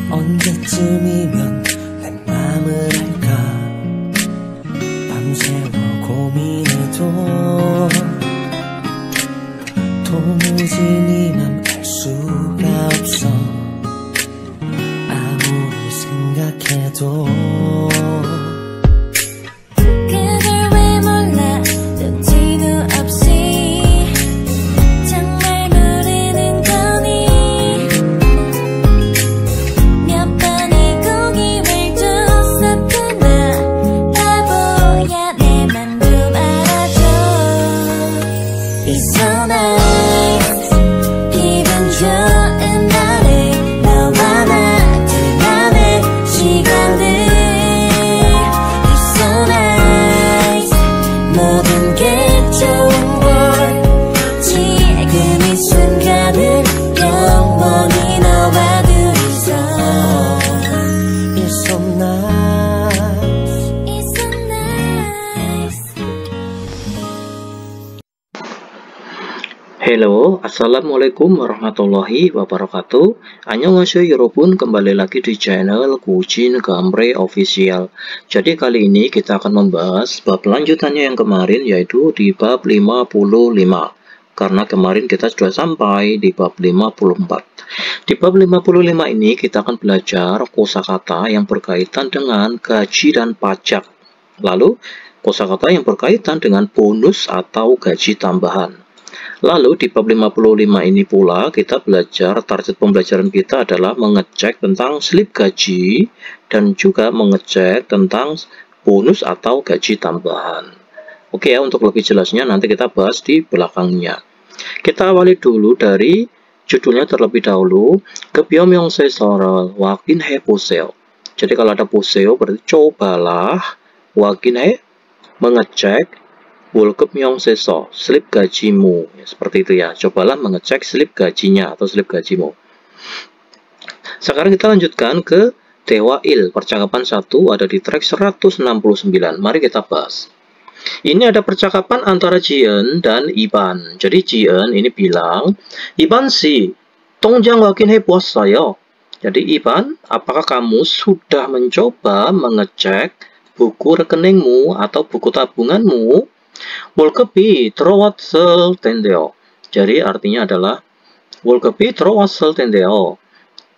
언제쯤이면 내 맘을 알까 밤새워 고민해도 도무지 네 맘 알 수가 없어 아무리 생각해도 Halo, assalamualaikum warahmatullahi wabarakatuh. Annyeonghaseyo 여러분, kembali lagi di channel Kujin Gamre Official. Jadi kali ini kita akan membahas bab lanjutannya yang kemarin, yaitu di bab 55. Karena kemarin kita sudah sampai di bab 54. Di bab 55 ini kita akan belajar kosakata yang berkaitan dengan gaji dan pajak. Lalu kosakata yang berkaitan dengan bonus atau gaji tambahan. Lalu di bab 55 ini pula kita belajar, target pembelajaran kita adalah mengecek tentang slip gaji dan juga mengecek tentang bonus atau gaji tambahan. Oke ya, untuk lebih jelasnya nanti kita bahas di belakangnya. Kita awali dulu dari judulnya terlebih dahulu, Kebyomyongse Sora Wakin He Poseo. Jadi kalau ada poseo berarti cobalah, wakin he mengecek, Kebyomyongseso, slip gajimu, ya, seperti itu ya. Cobalah mengecek slip gajinya atau slip gajimu. Sekarang kita lanjutkan ke Dewail, percakapan 1 ada di track 169. Mari kita bahas. Ini ada percakapan antara Jian dan Iban. Jadi Jian ini bilang, Iban si, tongjang wakin he saya. Jadi Iban, apakah kamu sudah mencoba mengecek buku rekeningmu atau buku tabunganmu? 월급이 들어왔을 텐데요. Jadi artinya adalah 월급이 들어왔을 텐데요.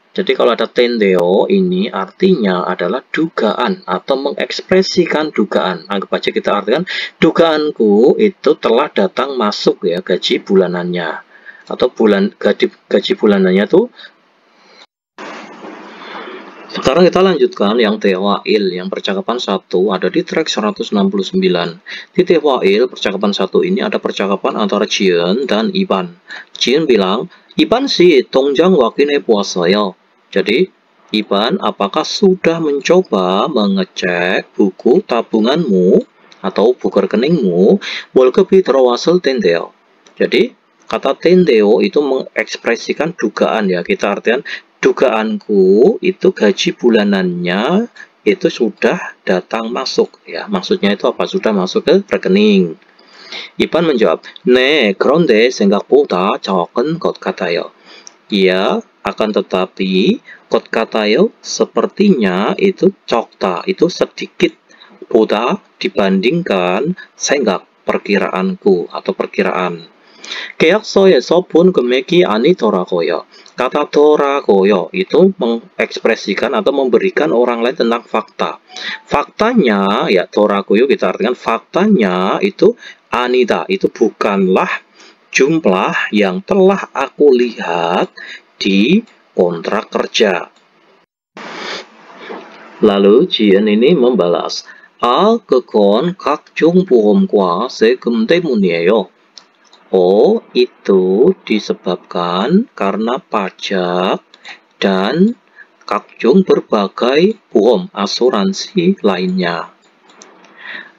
Jadi kalau ada tendeyo ini artinya adalah dugaan atau mengekspresikan dugaan. Anggap aja kita artikan dugaanku itu telah datang masuk ya gaji bulanannya atau gaji bulanannya tuh. Sekarang kita lanjutkan yang Dewail, yang percakapan 1 ada di track 169. Di Dewail, percakapan 1 ini ada percakapan antara Jian dan Iban. Jian bilang, Iban si tongjang wakin he saya. Jadi, Iban, apakah sudah mencoba mengecek buku tabunganmu atau buku rekeningmu? 월급이 들어왔을 텐데요. Jadi, kata tendeo itu mengekspresikan dugaan ya. Kita artikan dugaanku itu gaji bulanannya itu sudah datang masuk ya. Maksudnya itu apa? Sudah masuk ke rekening. Iban menjawab, 네, 그런데 생각보다 적은 것 같아요. Iya, akan tetapi 것 같아요 sepertinya itu 적다, itu sedikit. 보다 dibandingkan 생각, perkiraanku atau perkiraan. 계약서에서 본 금액이 아니더라고요. Kata doragoyo itu mengekspresikan atau memberikan orang lain tentang fakta. Faktanya, ya doragoyo kita artikan faktanya itu anida, itu bukanlah jumlah yang telah aku lihat di kontrak kerja. Lalu Jian ini membalas, 그건 각종 보험과 세금 때문이에요. Oh, itu disebabkan karena pajak dan 각종 berbagai 보험, asuransi lainnya.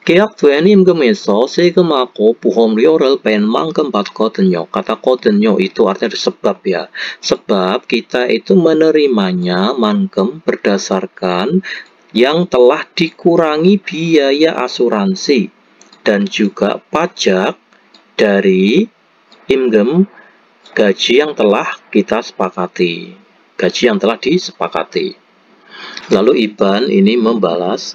계약된 임금에서 세금하고 보험료를 뺀 만큼 받거든요. Kata 거든요 itu artinya sebab ya. Sebab kita itu menerimanya mankem berdasarkan yang telah dikurangi biaya asuransi dan juga pajak dari imgem gaji yang telah kita sepakati. gaji yang telah disepakati. Lalu Iban ini membalas,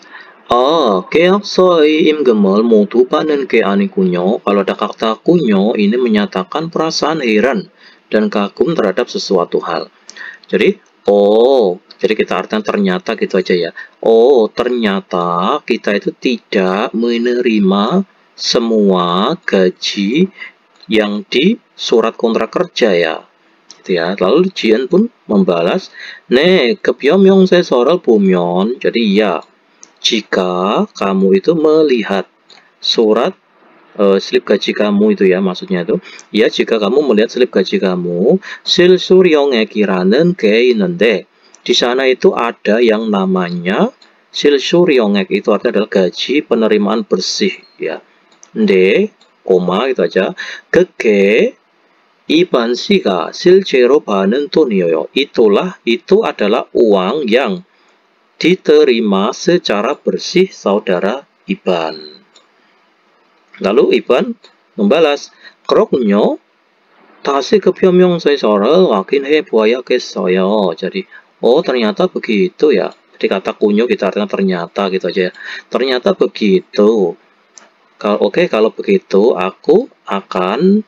계약서의 임금을 모두 받는 게 아니군요. Kalau ada kata kunyo, ini menyatakan perasaan heran dan kagum terhadap sesuatu hal. Jadi, jadi kita artikan ternyata gitu aja ya. Ternyata kita itu tidak menerima semua gaji yang di surat kontrak kerja ya. Gitu ya. Lalu Jian pun membalas, 네, 급여 명세서를 보면, jadi ya, jika kamu itu melihat surat slip gaji kamu itu ya, maksudnya itu ya, jika kamu melihat slip gaji kamu, 실수령액이라는 게 있는데, di sana itu ada yang namanya 실수령액, itu artinya adalah gaji penerimaan bersih ya. koma itu aja. 그게 이반 씨가 실제로 받는 돈이에요. itu adalah uang yang diterima secara bersih saudara Iban. Lalu Iban membalas, 그렇군요. 다시 급여 명세서를 확인해 보아야겠어요. Jadi, ternyata begitu ya. Jadi kata kunyo kita artikan ternyata gitu aja ya. Ternyata begitu. Kalau begitu aku akan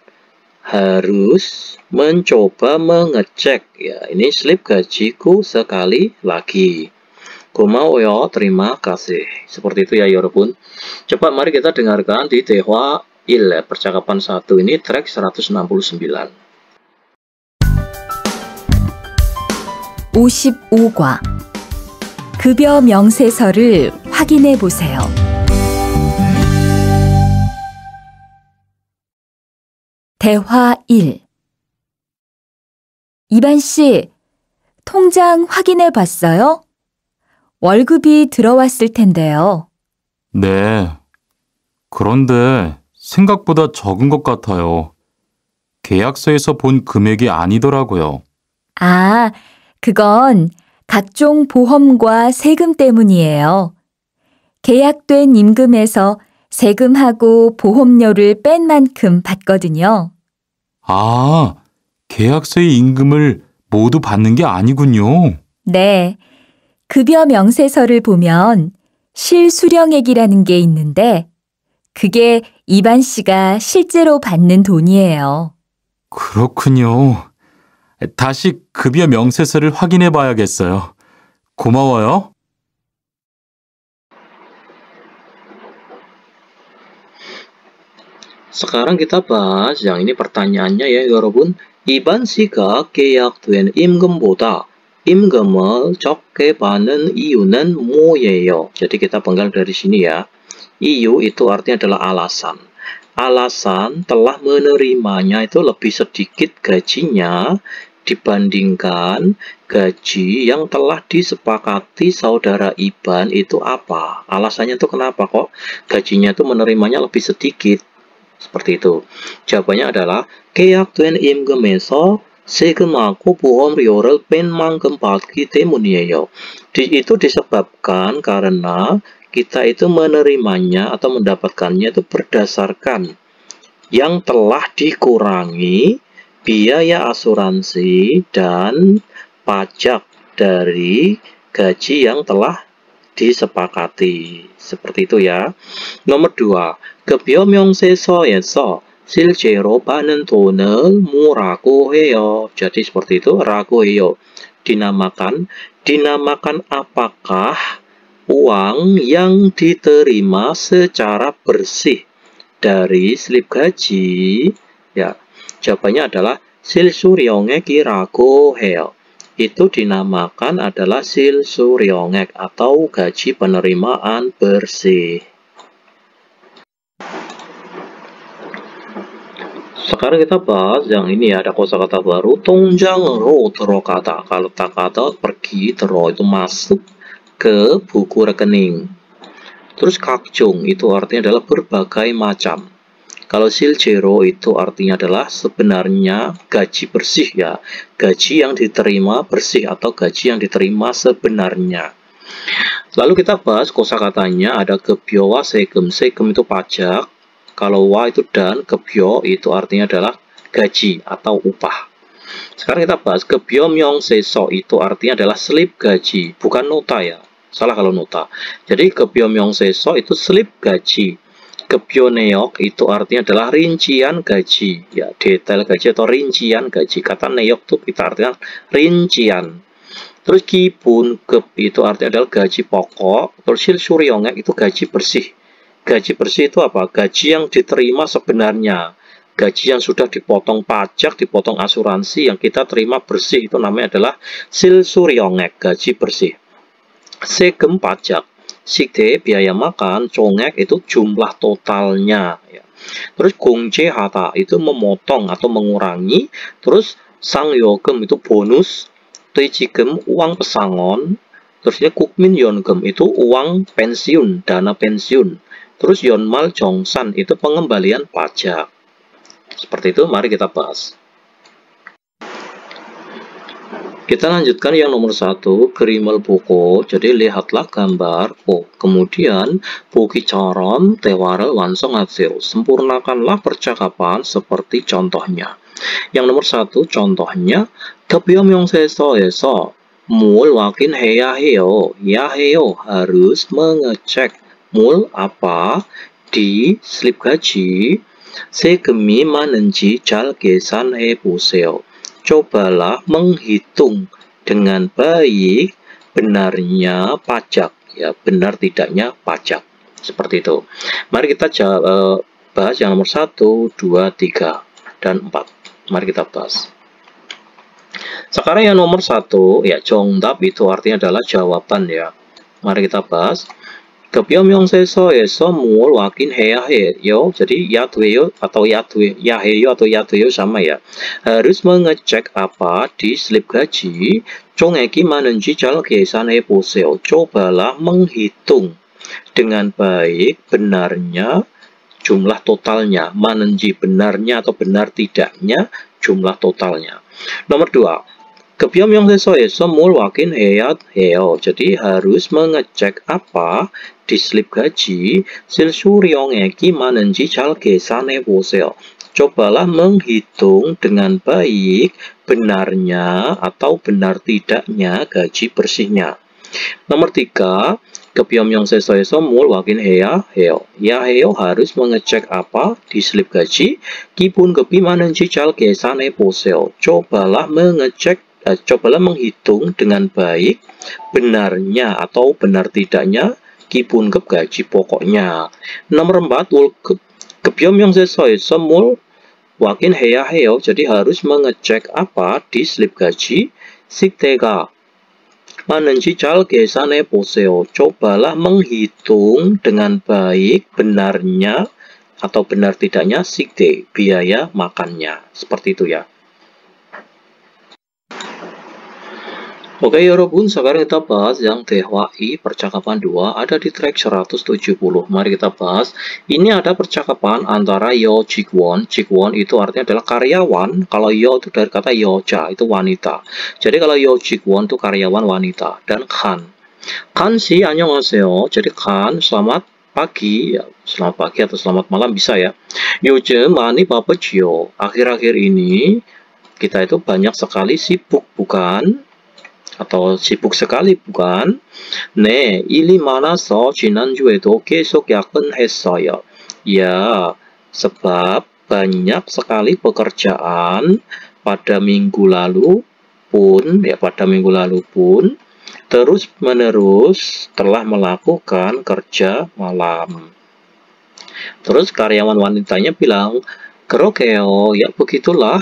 harus mencoba mengecek ya. Ini slip gajiku sekali lagi. 고마워요. terima kasih. Seperti itu ya 여러분. Coba mari kita dengarkan di 대화 1, percakapan 1 ini track 169. 55과 급여 명세서를 확인해 보세요. 대화 1. 이반 씨, 통장 확인해 봤어요? 월급이 들어왔을 텐데요. 네. 그런데 생각보다 적은 것 같아요. 계약서에서 본 금액이 아니더라고요. 아, 그건 각종 보험과 세금 때문이에요. 계약된 임금에서 세금하고 보험료를 뺀 만큼 받거든요. 아, 계약서의 임금을 모두 받는 게 아니군요. 네. 급여 명세서를 보면 실수령액이라는 게 있는데 그게 이반 씨가 실제로 받는 돈이에요. 그렇군요. 다시 급여 명세서를 확인해 봐야겠어요. 고마워요. Sekarang kita bahas yang ini pertanyaannya ya 여러분. 이반 씨가 계약된 임금보다 임금을 적게 받는 이유는 뭐예요? Jadi kita penggal dari sini ya. Iyu itu artinya adalah alasan. Alasan telah menerimanya itu lebih sedikit gajinya dibandingkan gaji yang telah disepakati saudara Iban itu apa? Alasannya itu kenapa kok gajinya itu menerimanya lebih sedikit? Seperti itu. Jawabannya adalah 계약된 임금에서 세금하고 보험료를 뺀 만큼 받기 때문이에요. Itu disebabkan karena kita itu menerimanya atau mendapatkannya itu berdasarkan yang telah dikurangi biaya asuransi dan pajak dari gaji yang telah disepakati. Seperti itu ya. Nomor 2. 급여 명세서에서 실제로 받는 돈을 뭐라고 해요? Jadi seperti itu, 라고 해요. Dinamakan apakah uang yang diterima secara bersih dari slip gaji? Ya, jawabannya adalah 실수령액이라고 해요. Itu dinamakan adalah 실수령액 atau gaji penerimaan bersih. Sekarang kita bahas yang ini ya, ada kosakata baru, 통장으로 들어가다. Kalau kata pergi, terus itu masuk ke buku rekening. Terus 각종 itu artinya adalah berbagai macam. Kalau 실제로 itu artinya adalah sebenarnya gaji bersih ya, gaji yang diterima bersih atau gaji yang diterima sebenarnya. Lalu kita bahas kosakatanya, ada 급여와 세금. 세금 itu pajak. Kalau wa itu dan, 급여 itu artinya adalah gaji atau upah. Sekarang kita bahas kebyomyong seso, itu artinya adalah slip gaji, bukan nota ya. Salah kalau nota. Jadi kebyomyong seso itu slip gaji. Kebyoneok itu artinya adalah rincian gaji, ya, detail gaji atau rincian gaji. Kata neok itu kita artikan rincian. Terus kibun kep itu artinya adalah gaji pokok. Terus silsuryongek itu gaji bersih. Gaji bersih itu apa? Gaji yang diterima sebenarnya. Gaji yang sudah dipotong pajak, dipotong asuransi, yang kita terima bersih, itu namanya adalah silsuryongek, gaji bersih. Segem pajak, sikde biaya makan, congek itu jumlah totalnya. Ya. Terus gongje hata itu memotong atau mengurangi. Terus sangyogem itu bonus. Tuijigem uang pesangon. Terusnya kukmin yongem itu uang pensiun, dana pensiun. Terus yonmal jongsan itu pengembalian pajak. Seperti itu, mari kita bahas. Kita lanjutkan yang nomor 1, gerimel buko. Jadi lihatlah gambar. Kemudian buki carom tewarel wansong hasil. Sempurnakanlah percakapan seperti contohnya. Yang nomor 1, contohnya kebyomyong seso eso. Mul wakin heya heo. Ya heo harus mengecek. Mul apa? Di slip gaji. Segemi manenji cal kesan he puseo. Cobalah menghitung dengan baik benarnya pajak, ya, benar tidaknya pajak. Seperti itu. Mari kita bahas yang nomor 1, 2, 3, dan 4. Mari kita bahas. Sekarang yang nomor 1, ya, jongdap itu artinya adalah jawaban, ya. Mari kita bahas. Kebyomyong seso eso mul wakin heya heyo. Jadi yatweyo atau yaheyo atau yatweyo sama ya. Harus mengecek apa di slip gaji. Chongeki manenji cal kesan he poseo. Cobalah menghitung dengan baik benarnya jumlah totalnya. Manenji benarnya atau benar tidaknya jumlah totalnya. Nomor 2. Kebyomyong seso eso mul wakin heyat heo. Jadi harus mengecek apa di slip gaji. Silsuryongeki manenji cal kesane poseo. Cobalah menghitung dengan baik benarnya atau benar tidaknya gaji bersihnya. Nomor 3. Kebyomyong seso eso mul wakin heya heo. Ya heo harus mengecek apa di slip gaji. Kibun kebi manenji cal kesane poseo. Cobalah menghitung dengan baik benarnya atau benar tidaknya kibun kep gaji pokoknya. Nomor 4, kebyomyong seso eso mul wakin heya heo. Jadi harus mengecek apa di slip gaji. Siktega manenji cal kesane poseo. Cobalah menghitung dengan baik benarnya atau benar tidaknya sikte, biaya makannya. Seperti itu ya. Oke, 여러분, sekarang kita bahas yang THWI percakapan 2 ada di track 170. Mari kita bahas. Ini ada percakapan antara Yo Jikwon. Jikwon itu artinya adalah karyawan. Kalau Yo itu dari kata Yoja, itu wanita. Jadi kalau Yo Jikwon itu karyawan wanita. Dan Khan. Khan si 안녕하세요. Jadi Khan, selamat pagi. Ya, selamat pagi atau selamat malam bisa ya. 요즘 많이 바쁘지요. Akhir-akhir ini kita itu banyak sekali sibuk, bukan? Atau sibuk sekali bukan? 네, 일이 많아서 지난주에도 계속 야근했어요. Ya, sebab banyak sekali pekerjaan pada minggu lalu pun terus-menerus telah melakukan kerja malam. Terus karyawan wanitanya bilang, 그러게요, ya begitulah.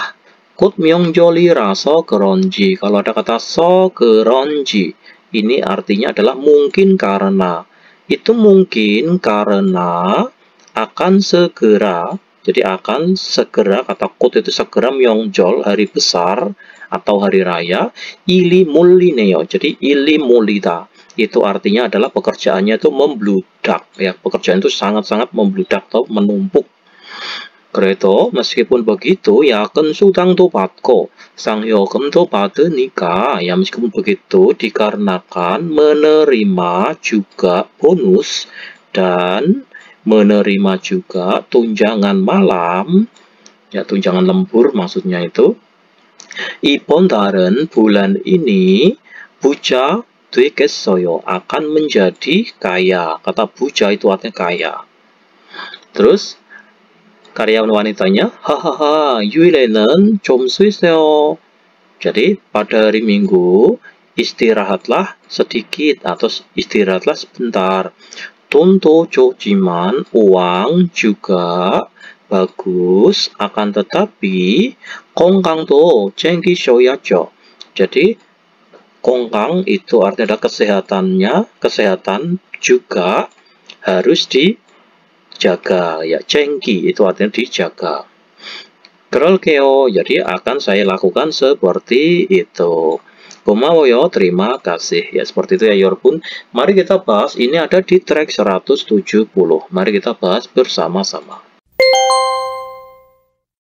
곧 명절이라서 그런지. Kalau ada kata so 그런지, ini artinya adalah mungkin karena. Itu mungkin karena akan segera. Jadi akan segera, kata 곧 itu segera 명절, hari besar atau hari raya. Ili mullineyo. Jadi ili mullida. Itu artinya adalah pekerjaannya itu membludak. Ya, pekerjaan itu sangat-sangat membludak atau menumpuk. 그래도 meskipun begitu, 야근 수당도 받고 상여금도 받으니까, ya meskipun begitu, dikarenakan menerima juga bonus dan menerima juga tunjangan malam, ya tunjangan lembur maksudnya itu. 이번 달은 bulan ini buja 되겠어요. akan menjadi kaya. Kata buja itu artinya kaya. Terus karyawan wanitanya, hahaha, 유일에는 좀 쉬세요. Jadi pada hari Minggu istirahatlah sedikit atau istirahatlah sebentar. 돈도 좋지만 uang juga bagus, akan tetapi 건강도 챙기셔야죠. Jadi kongang itu artinya adalah kesehatan juga harus dijaga. Ya, cengki itu artinya dijaga. 그럴게요. Jadi akan saya lakukan seperti itu. 고마워요. terima kasih. Ya, seperti itu ya, 여러분. Mari kita bahas. Ini ada di track 170. Mari kita bahas bersama-sama.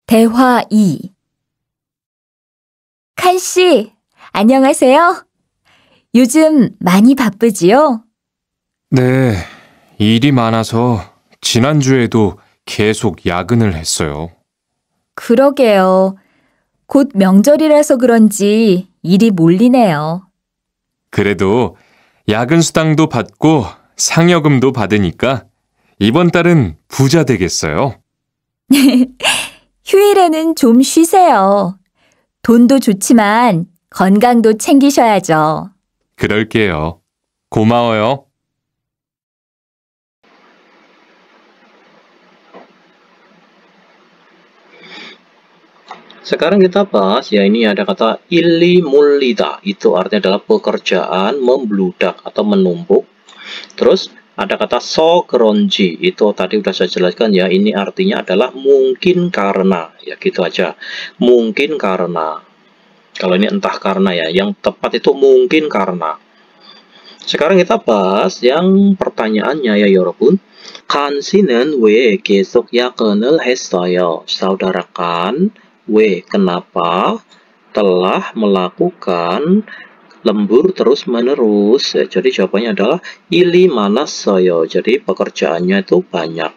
대화 2. 칸 씨, 안녕하세요. 요즘 많이 바쁘지요? 네, 일이 많아서 지난주에도 계속 야근을 했어요. 그러게요. 곧 명절이라서 그런지 일이 몰리네요. 그래도 야근 수당도 받고 상여금도 받으니까 이번 달은 부자 되겠어요. 휴일에는 좀 쉬세요. 돈도 좋지만 건강도 챙기셔야죠. 그럴게요. 고마워요. Sekarang kita bahas, ya ini ada kata illi mullida, itu artinya adalah pekerjaan membludak atau menumpuk. Terus ada kata so keronji, itu tadi udah saya jelaskan ya, ini artinya adalah mungkin karena, ya gitu aja, mungkin karena. Kalau ini entah karena ya, yang tepat itu mungkin karena. Sekarang kita bahas yang pertanyaannya ya 여러분. 칸 씨는 왜 계속 야근을 했어요? Saudarakan, kenapa telah melakukan lembur terus-menerus? Jadi jawabannya adalah ili 많았어요. Jadi pekerjaannya itu banyak.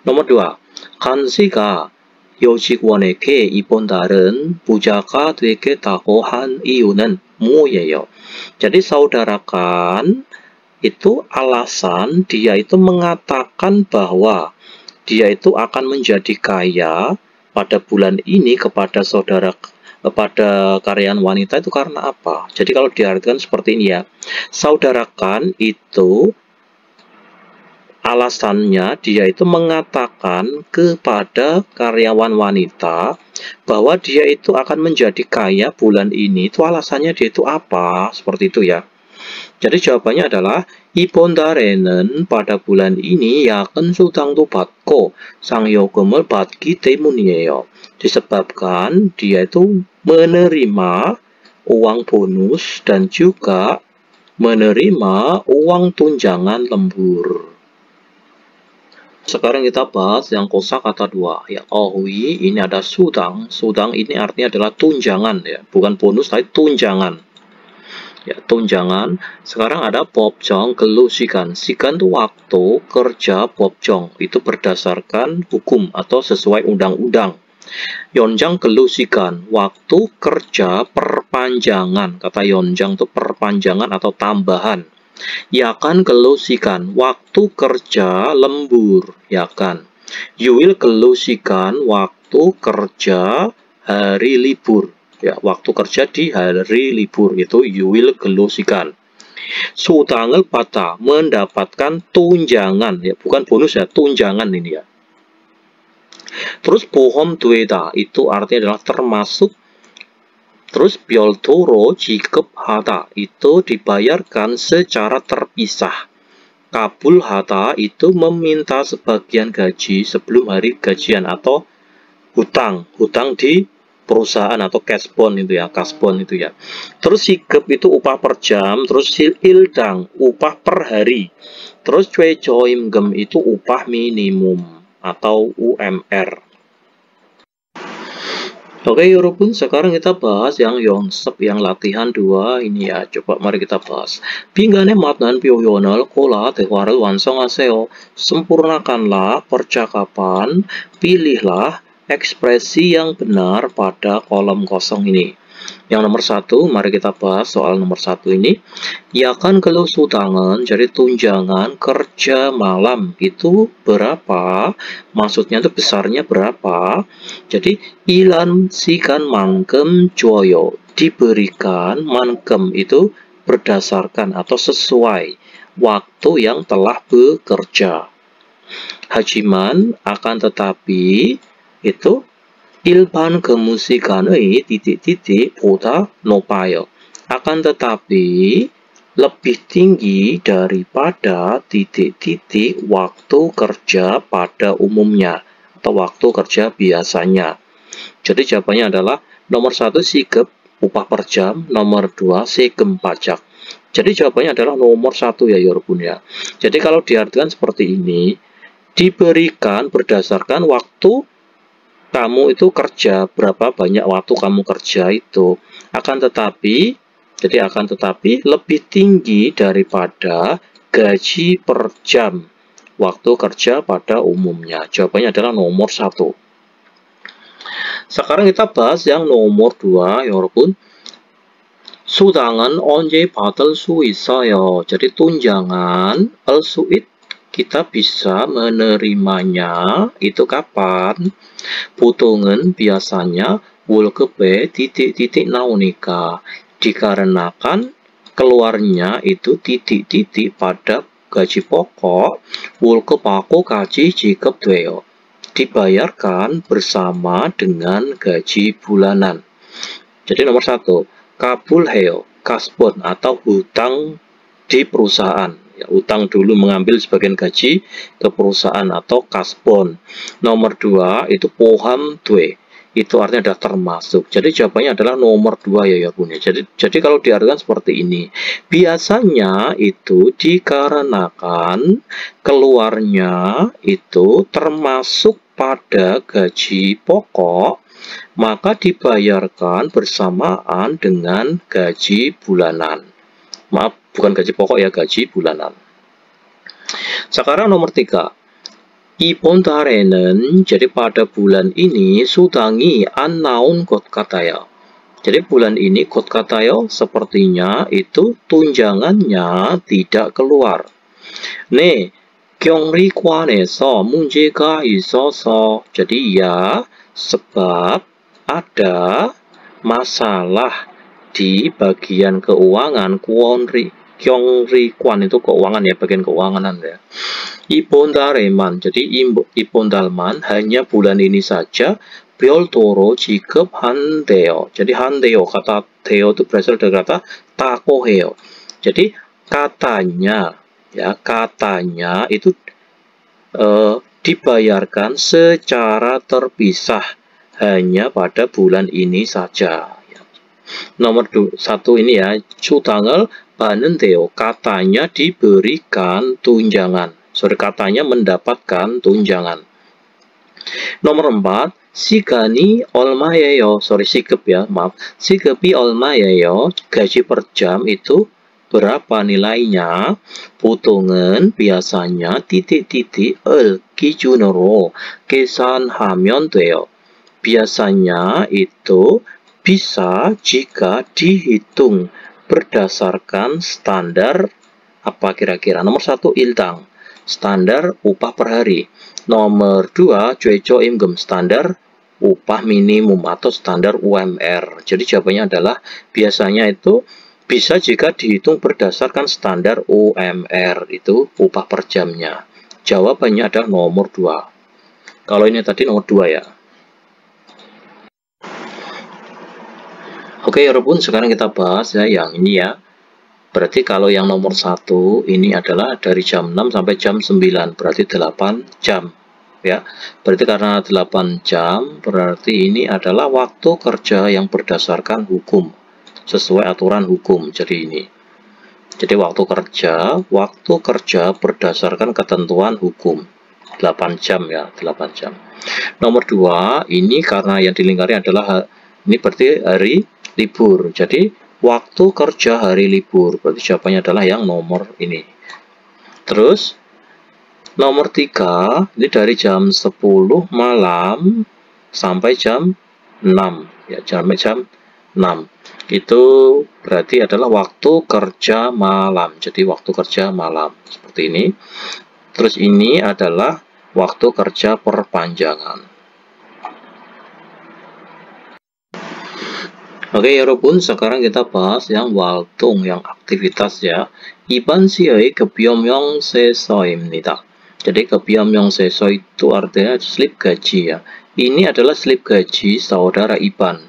Nomor 2. 칸 씨가 요직원에게 이번 달은 부자가 되겠다고 한 이유는 뭐예요? Jadi saudarakan itu alasan dia itu mengatakan bahwa dia itu akan menjadi kaya pada bulan ini kepada karyawan wanita itu karena apa? Jadi kalau diartikan seperti ini ya, saudarakan itu alasannya dia itu mengatakan kepada karyawan wanita bahwa dia itu akan menjadi kaya bulan ini. Itu alasannya dia itu apa? Seperti itu ya. Jadi jawabannya adalah 이번 달에는 pada bulan ini 야근 수당도 받고 상여금을 받기 때문이에요. Disebabkan dia itu menerima uang bonus dan juga menerima uang tunjangan lembur. Sekarang kita bahas yang kosakata 2 ya. Ohui, ini ada sudang. Sudang ini artinya adalah tunjangan ya, bukan bonus tapi tunjangan. Ya, tunjangan. Sekarang ada 법정 근로시간. 시간 itu waktu, kerja, 법정 itu berdasarkan hukum atau sesuai undang-undang. 연장 근로시간, waktu kerja perpanjangan. Kata 연장 itu perpanjangan atau tambahan. 야간 근로시간, waktu kerja lembur, yakan. 유일 근로시간, waktu kerja hari libur. Ya, waktu kerja di hari libur itu yuil gelosikan. 수당을 받아, mendapatkan tunjangan ya, bukan bonus ya, tunjangan ini ya. Terus 보험되다 itu artinya adalah termasuk. Terus 별도로 지급하다 itu dibayarkan secara terpisah. kabulhata itu meminta sebagian gaji sebelum hari gajian atau hutang di perusahaan atau cash bond itu ya, cash bond itu ya. Terus sikep itu upah per jam, terus ildang upah per hari. Terus 최저임금 itu upah minimum atau UMR. Oke, 여러분, sekarang kita bahas yang 연습, yang latihan 2 ini ya. Coba mari kita bahas. 빈간에 맞는 표현을 골라 대화를 완성하세요. Sempurnakanlah percakapan, pilihlah ekspresi yang benar pada kolom kosong ini. Yang nomor 1, mari kita bahas soal nomor 1 ini. Yakan kalau sutangan, jadi tunjangan kerja malam itu berapa? Maksudnya itu besarnya berapa? Jadi ilan sikan mangkem joyo, diberikan mangkem itu berdasarkan atau sesuai waktu yang telah bekerja. Hajiman akan tetapi itu 일반 근무 시간의 titik-titik 보다 높아요. Akan tetapi lebih tinggi daripada titik-titik waktu kerja pada umumnya atau waktu kerja biasanya. Jadi jawabannya adalah nomor 1 sikep upah per jam, nomor 2 segem pajak. Jadi jawabannya adalah nomor 1 ya Yorobun ya. Jadi kalau diartikan seperti ini, diberikan berdasarkan waktu kamu itu kerja, berapa banyak waktu kamu kerja itu. Akan tetapi lebih tinggi daripada gaji per jam waktu kerja pada umumnya. Jawabannya adalah nomor 1. Sekarang kita bahas yang nomor 2 Yorobun. 수당은 언제 받을 수 있어요? Jadi tunjangan al-su'id kita bisa menerimanya itu kapan? 보통은 biasanya 월급에 titik-titik naonika, dikarenakan keluarnya itu titik-titik pada gaji pokok, 월급하고 같이 지급돼요. Dibayarkan bersama dengan gaji bulanan. Jadi nomor 1, kabulheo, kasbon atau hutang di perusahaan. Ya, utang dulu mengambil sebagian gaji ke perusahaan atau kasbon. Nomor 2 itu poham dwe, itu artinya adalah termasuk. Jadi jawabannya adalah nomor 2 ya Bun. Jadi kalau diartikan seperti ini, biasanya itu dikarenakan keluarnya itu termasuk pada gaji pokok, maka dibayarkan bersamaan dengan gaji bulanan. Maaf, bukan gaji pokok ya, gaji bulanan. Sekarang nomor 3. 이번 달에는, jadi pada bulan ini 수당이 안 나온 것 같아요. Jadi bulan ini 것 같아요 sepertinya itu tunjangannya tidak keluar. 네, 경리관에서 문제가 있어서. Jadi ya, sebab ada masalah di bagian keuangan. Kyongri-kwan itu keuangan ya, bagian keuangan ya. 이번 달에만, jadi 이번 달만 hanya bulan ini saja 별도로 지급한대요. Jadi 한대요, kata 대요 itu berasal dari kata takoheo. Jadi katanya ya, katanya itu dibayarkan secara terpisah hanya pada bulan ini saja. Nomor 1 ini ya, 수당을 받는데요. Katanya diberikan tunjangan. Katanya mendapatkan tunjangan. Nomor 4, 시간이 얼마예요? 시급 ya, maaf. 시급이 얼마예요? Gaji per jam itu berapa nilainya? 보통은 biasanya titik-titik 기준으로 계산하면 돼요. Biasanya itu bisa jika dihitung berdasarkan standar apa kira-kira? Nomor 1 iltang, standar upah per hari. Nomor 2 최저임금, standar upah minimum atau standar UMR. Jadi jawabannya adalah biasanya itu bisa jika dihitung berdasarkan standar UMR, itu upah per jamnya. Jawabannya adalah nomor 2. Kalau ini tadi nomor 2 ya. Oke, Yorobun, sekarang kita bahas ya yang ini ya. Berarti kalau yang nomor 1 ini adalah dari jam 6 sampai jam 9, berarti 8 jam. Ya, berarti karena 8 jam, berarti ini adalah waktu kerja yang berdasarkan hukum, sesuai aturan hukum. Jadi ini. Jadi waktu kerja berdasarkan ketentuan hukum. 8 jam ya, 8 jam. Nomor 2, ini karena yang dilingkari adalah, ini berarti hari libur. Jadi waktu kerja hari libur, berarti jawabannya adalah yang nomor ini. Terus nomor 3, ini dari jam 10 malam sampai jam 6 ya, sampai jam 6. Itu berarti adalah waktu kerja malam. Jadi waktu kerja malam seperti ini. Terus ini adalah waktu kerja perpanjangan. Oke ya 여러분, sekarang kita bahas yang 활동, yang aktivitas ya. 이번 시의 급여명세서입니다. Jadi 급여명세서 itu artinya slip gaji ya. Ini adalah slip gaji saudara Iban.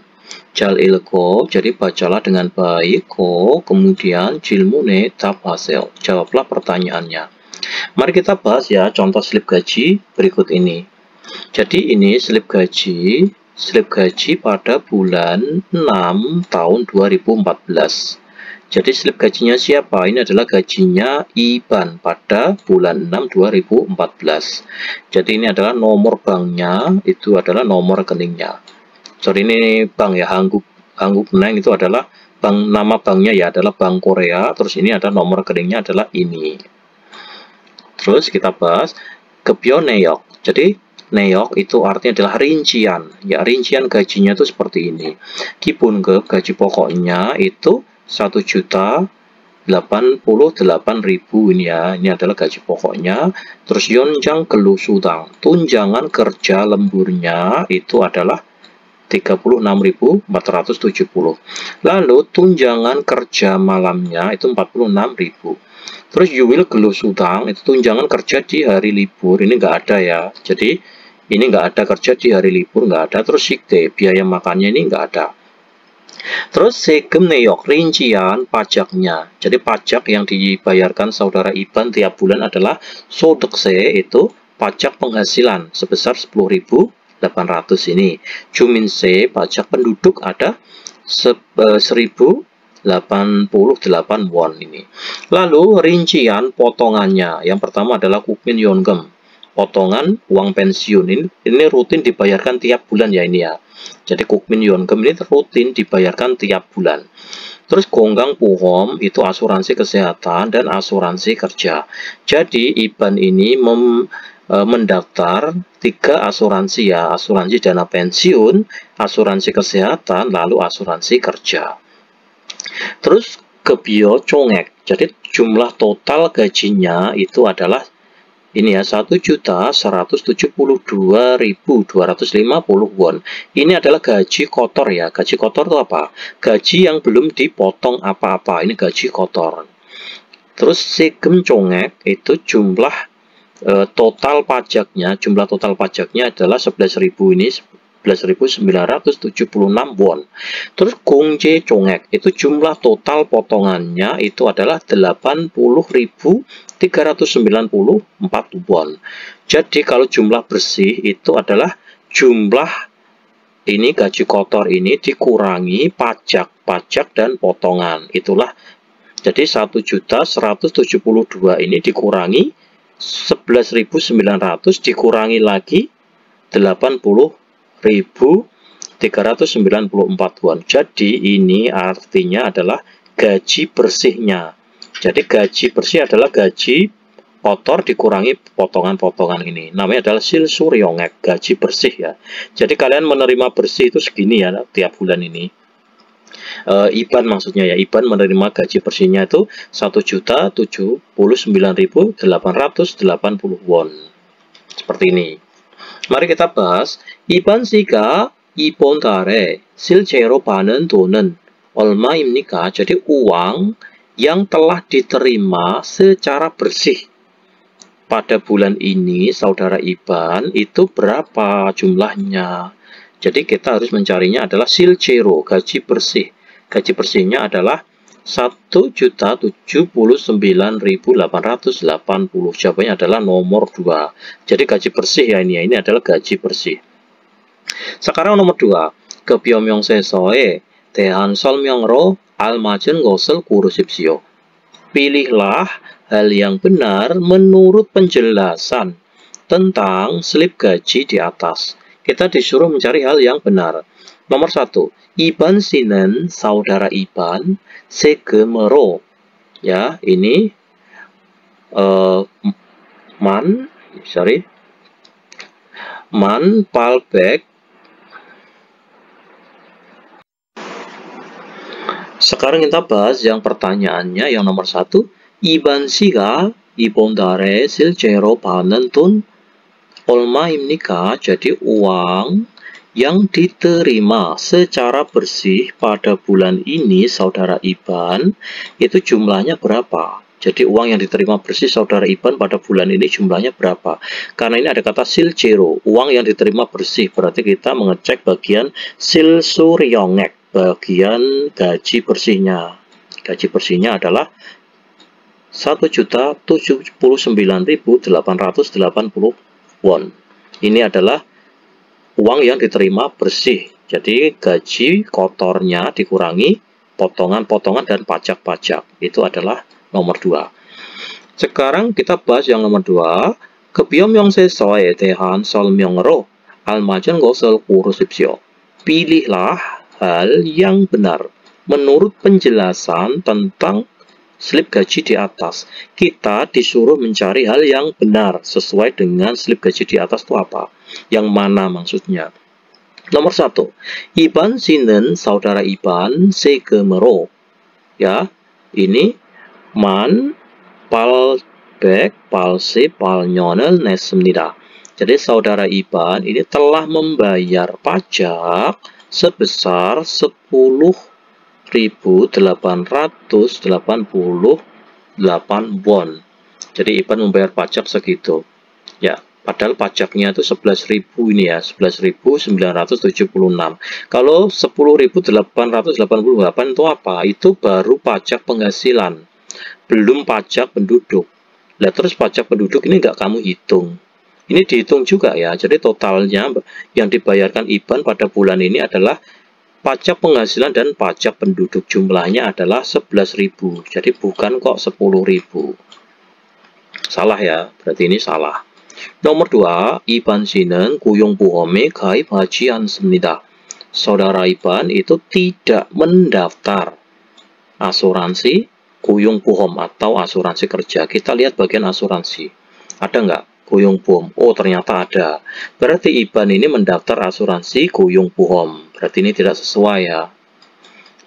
잘 읽고, jadi bacalah dengan baik. Kemudian 질문에 답하세요. Jawablah pertanyaannya. Mari kita bahas ya contoh slip gaji berikut ini. Jadi ini slip gaji pada bulan 6 tahun 2014. Jadi slip gajinya siapa? Ini adalah gajinya Iban pada bulan 6 2014. Jadi ini adalah nomor banknya, itu adalah nomor rekeningnya. Sorry, ini bank ya, Hanggukneng itu adalah bank, nama banknya ya adalah Bank Korea. Terus ini ada nomor rekeningnya adalah ini. Terus kita bahas 급여 내역. Jadi neok itu artinya adalah rincian. Ya, rincian gajinya itu seperti ini. 기본급 gaji pokoknya itu 1.088.000 ini ya. Ini adalah gaji pokoknya. Terus 연장 근로수당, tunjangan kerja lemburnya itu adalah 36.470. Lalu tunjangan kerja malamnya itu 46.000. Terus yuwil 근로수당 itu tunjangan kerja di hari libur, ini nggak ada ya. Jadi ini nggak ada kerja di hari libur, nggak ada. Terus sikte, biaya makannya ini nggak ada. Terus se금 내역, rincian pajaknya. Jadi pajak yang dibayarkan saudara Iban tiap bulan adalah 소득세, itu pajak penghasilan sebesar 10.800 ini. 주민세, pajak penduduk ada 1.088 won ini. Lalu rincian potongannya. Yang pertama adalah 국민연금, potongan uang pensiun. Ini rutin dibayarkan tiap bulan ya ini ya. Jadi 국민연금 ini rutin dibayarkan tiap bulan. Terus 건강보험 itu asuransi kesehatan dan asuransi kerja. Jadi Iban ini mendaftar 3 asuransi ya, asuransi dana pensiun, asuransi kesehatan, lalu asuransi kerja. Terus 급여 총액, jadi jumlah total gajinya itu adalah ini ya, 1.172.250 won. Ini adalah gaji kotor ya. Gaji kotor itu apa? Gaji yang belum dipotong apa-apa. Ini gaji kotor. Terus se금 총액 itu jumlah total pajaknya, adalah 11.000 ini, 11.976 won. Terus 공제 총액 itu jumlah total potongannya itu adalah 80.394 won. Jadi kalau jumlah bersih itu adalah jumlah ini gaji kotor ini dikurangi pajak dan potongan. Itulah jadi 1.172 ini dikurangi 11.900 dikurangi lagi 80.394 won. Jadi ini artinya adalah gaji bersihnya. Jadi gaji bersih adalah gaji kotor dikurangi potongan-potongan ini. Namanya adalah 실수령액, gaji bersih ya. Jadi kalian menerima bersih itu segini ya tiap bulan ini. Iban maksudnya ya, Iban menerima gaji bersihnya itu 1.079.880 won. Seperti ini. Mari kita bahas 이번 시가 이번 달에 실제로 받는 돈은 얼마입니까? Jadi uang yang telah diterima secara bersih pada bulan ini saudara Iban itu berapa jumlahnya? Jadi kita harus mencarinya adalah 실제로, gaji bersih. Gaji bersihnya adalah 1.079.880. Jawabannya adalah nomor 2. Jadi gaji bersih ya ini adalah gaji bersih. Sekarang nomor 2. 급여명세서에 대한 설명으로 알맞은 것을 고르십시오. Pilihlah hal yang benar menurut penjelasan tentang slip gaji di atas. Kita disuruh mencari hal yang benar. Nomor 1. Iban 씨는 saudara Iban 세금으로, ya ini man 800 Sekarang kita bahas yang pertanyaannya yang nomor 1. 이번 시가 이번 달에 실제로 받는 돈 얼마입니까? Jadi uang yang diterima secara bersih pada bulan ini saudara Iban itu jumlahnya berapa? Jadi uang yang diterima bersih saudara Iban pada bulan ini jumlahnya berapa? Karena ini ada kata 실제로, uang yang diterima bersih, berarti kita mengecek bagian 실수령액, bagian gaji bersihnya. Gaji bersihnya adalah 1.079.880 won. Ini adalah uang yang diterima bersih. Jadi gaji kotornya dikurangi potongan-potongan dan pajak-pajak. Itu adalah nomor 2. Sekarang kita bahas yang nomor 2. 급여명세서에 대한 설명으로 알맞은 것을 고르십시오. Pilihlah hal yang benar menurut penjelasan tentang slip gaji di atas. Kita disuruh mencari hal yang benar sesuai dengan slip gaji di atas itu apa? Yang mana maksudnya? Nomor 1. Iban 씨는 saudara Iban 세금으로, ya, ini 만 888년을 냈습니다. Jadi saudara Iban ini telah membayar pajak sebesar 10.888 won. Jadi Iban membayar pajak segitu. Ya, padahal pajaknya itu 11.000 ini ya, 11.976. Kalau 10.888 itu apa? Itu baru pajak penghasilan, belum pajak penduduk. Nah, terus pajak penduduk ini nggak kamu hitung. Ini dihitung juga ya. Jadi totalnya yang dibayarkan Iban pada bulan ini adalah pajak penghasilan dan pajak penduduk, jumlahnya adalah 11.000. Jadi bukan kok 10.000. Salah ya, berarti ini salah. Nomor 2, Iban 씨는 고용보험에 가입하지 않습니다. Saudara Iban itu tidak mendaftar asuransi 고용보험 atau asuransi kerja. Kita lihat bagian asuransi. Ada nggak 고용보험? Oh, ternyata ada. Berarti Iban ini mendaftar asuransi 고용보험. Berarti ini tidak sesuai ya.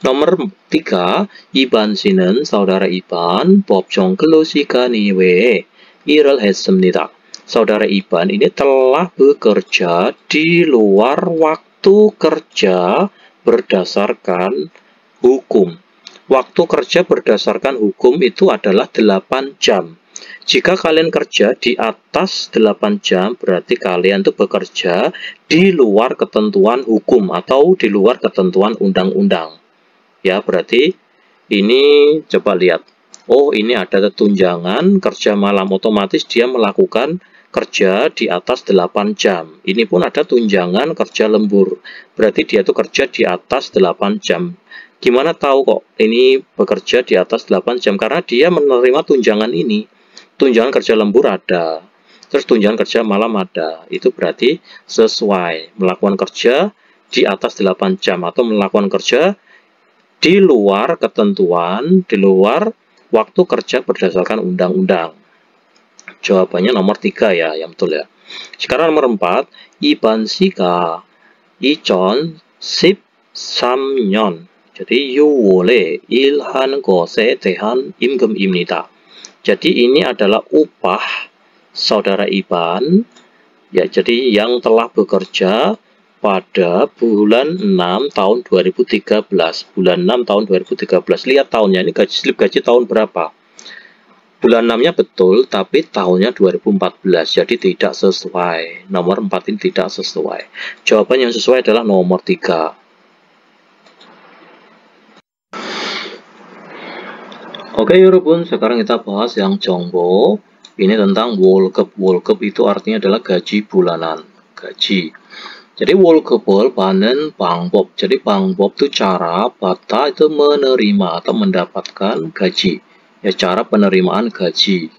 Nomor 3, Iban 씨는 saudara Iban 법정 근로시간 이외에 일을 했습니다. Saudara Iban ini telah bekerja di luar waktu kerja berdasarkan hukum. Waktu kerja berdasarkan hukum itu adalah 8 jam. Jika kalian kerja di atas 8 jam, berarti kalian itu bekerja di luar ketentuan hukum atau di luar ketentuan undang-undang. Ya, berarti ini coba lihat. Oh, ini ada tunjangan kerja malam, otomatis dia melakukan kerja di atas 8 jam. Ini pun ada tunjangan kerja lembur. Berarti dia itu kerja di atas 8 jam. Gimana tahu kok ini bekerja di atas 8 jam? Karena dia menerima tunjangan ini. Tunjangan kerja lembur ada, terus tunjangan kerja malam ada. Itu berarti sesuai melakukan kerja di atas 8 jam atau melakukan kerja di luar ketentuan, di luar waktu kerja berdasarkan undang-undang. Jawabannya nomor 3 ya, yang betul ya. Sekarang nomor 4, Iban 씨가 2013년, jadi 6월에 일한 것에 대한 임금입니다. Jadi ini adalah upah saudara Iban, ya, jadi yang telah bekerja pada bulan 6 tahun 2013. Bulan 6 tahun 2013. Lihat tahunnya, ini slip gaji tahun berapa? Bulan 6-nya betul, tapi tahunnya 2014. Jadi tidak sesuai. Nomor 4 ini tidak sesuai. Jawaban yang sesuai adalah nomor 3. Oke, 여러분, sekarang kita bahas yang 정보. Ini tentang 월급. 월급 itu artinya adalah gaji bulanan. Gaji. Jadi 월급을 받는 방법. Jadi 방법 itu cara, bata itu menerima atau mendapatkan gaji. Ya, cara penerimaan gaji.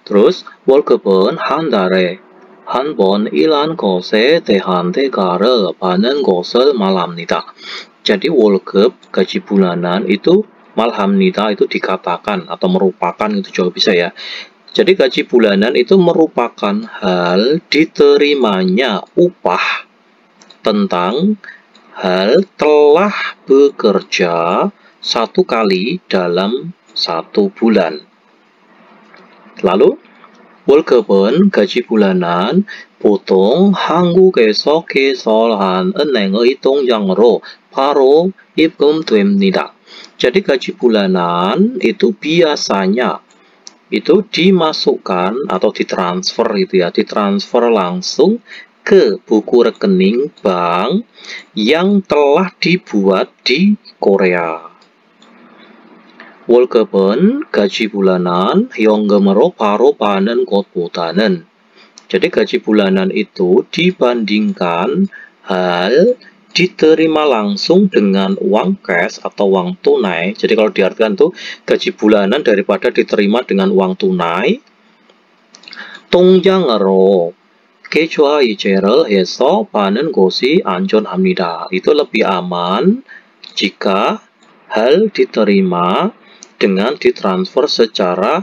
Terus 월급은 한 달에 한 번 일한 것에 대한 대가를 받는 것을 말합니다. Jadi 월급, gaji bulanan itu malhamnida, itu dikatakan atau merupakan, itu juga bisa ya. Jadi gaji bulanan itu merupakan hal diterimanya upah tentang hal telah bekerja 1 kali dalam 1 bulan. Lalu 월급은 가지 bulanan 보통 한국에서 개설한 은행의 통장으로 바로 입금됩니다. Jadi gaji bulanan itu biasanya itu dimasukkan atau ditransfer itu ya, ditransfer langsung ke buku rekening bank yang telah dibuat di Korea. 월급은 gaji bulanan 현금으로 바로 받는 것보다는, jadi gaji bulanan itu dibandingkan hal diterima langsung dengan uang cash atau uang tunai. Jadi kalau diartikan tuh gaji bulanan daripada diterima dengan uang tunai. 통장으로 계좌이체를 해서 받는 것이 안전합니다. Itu lebih aman jika hal diterima dengan ditransfer secara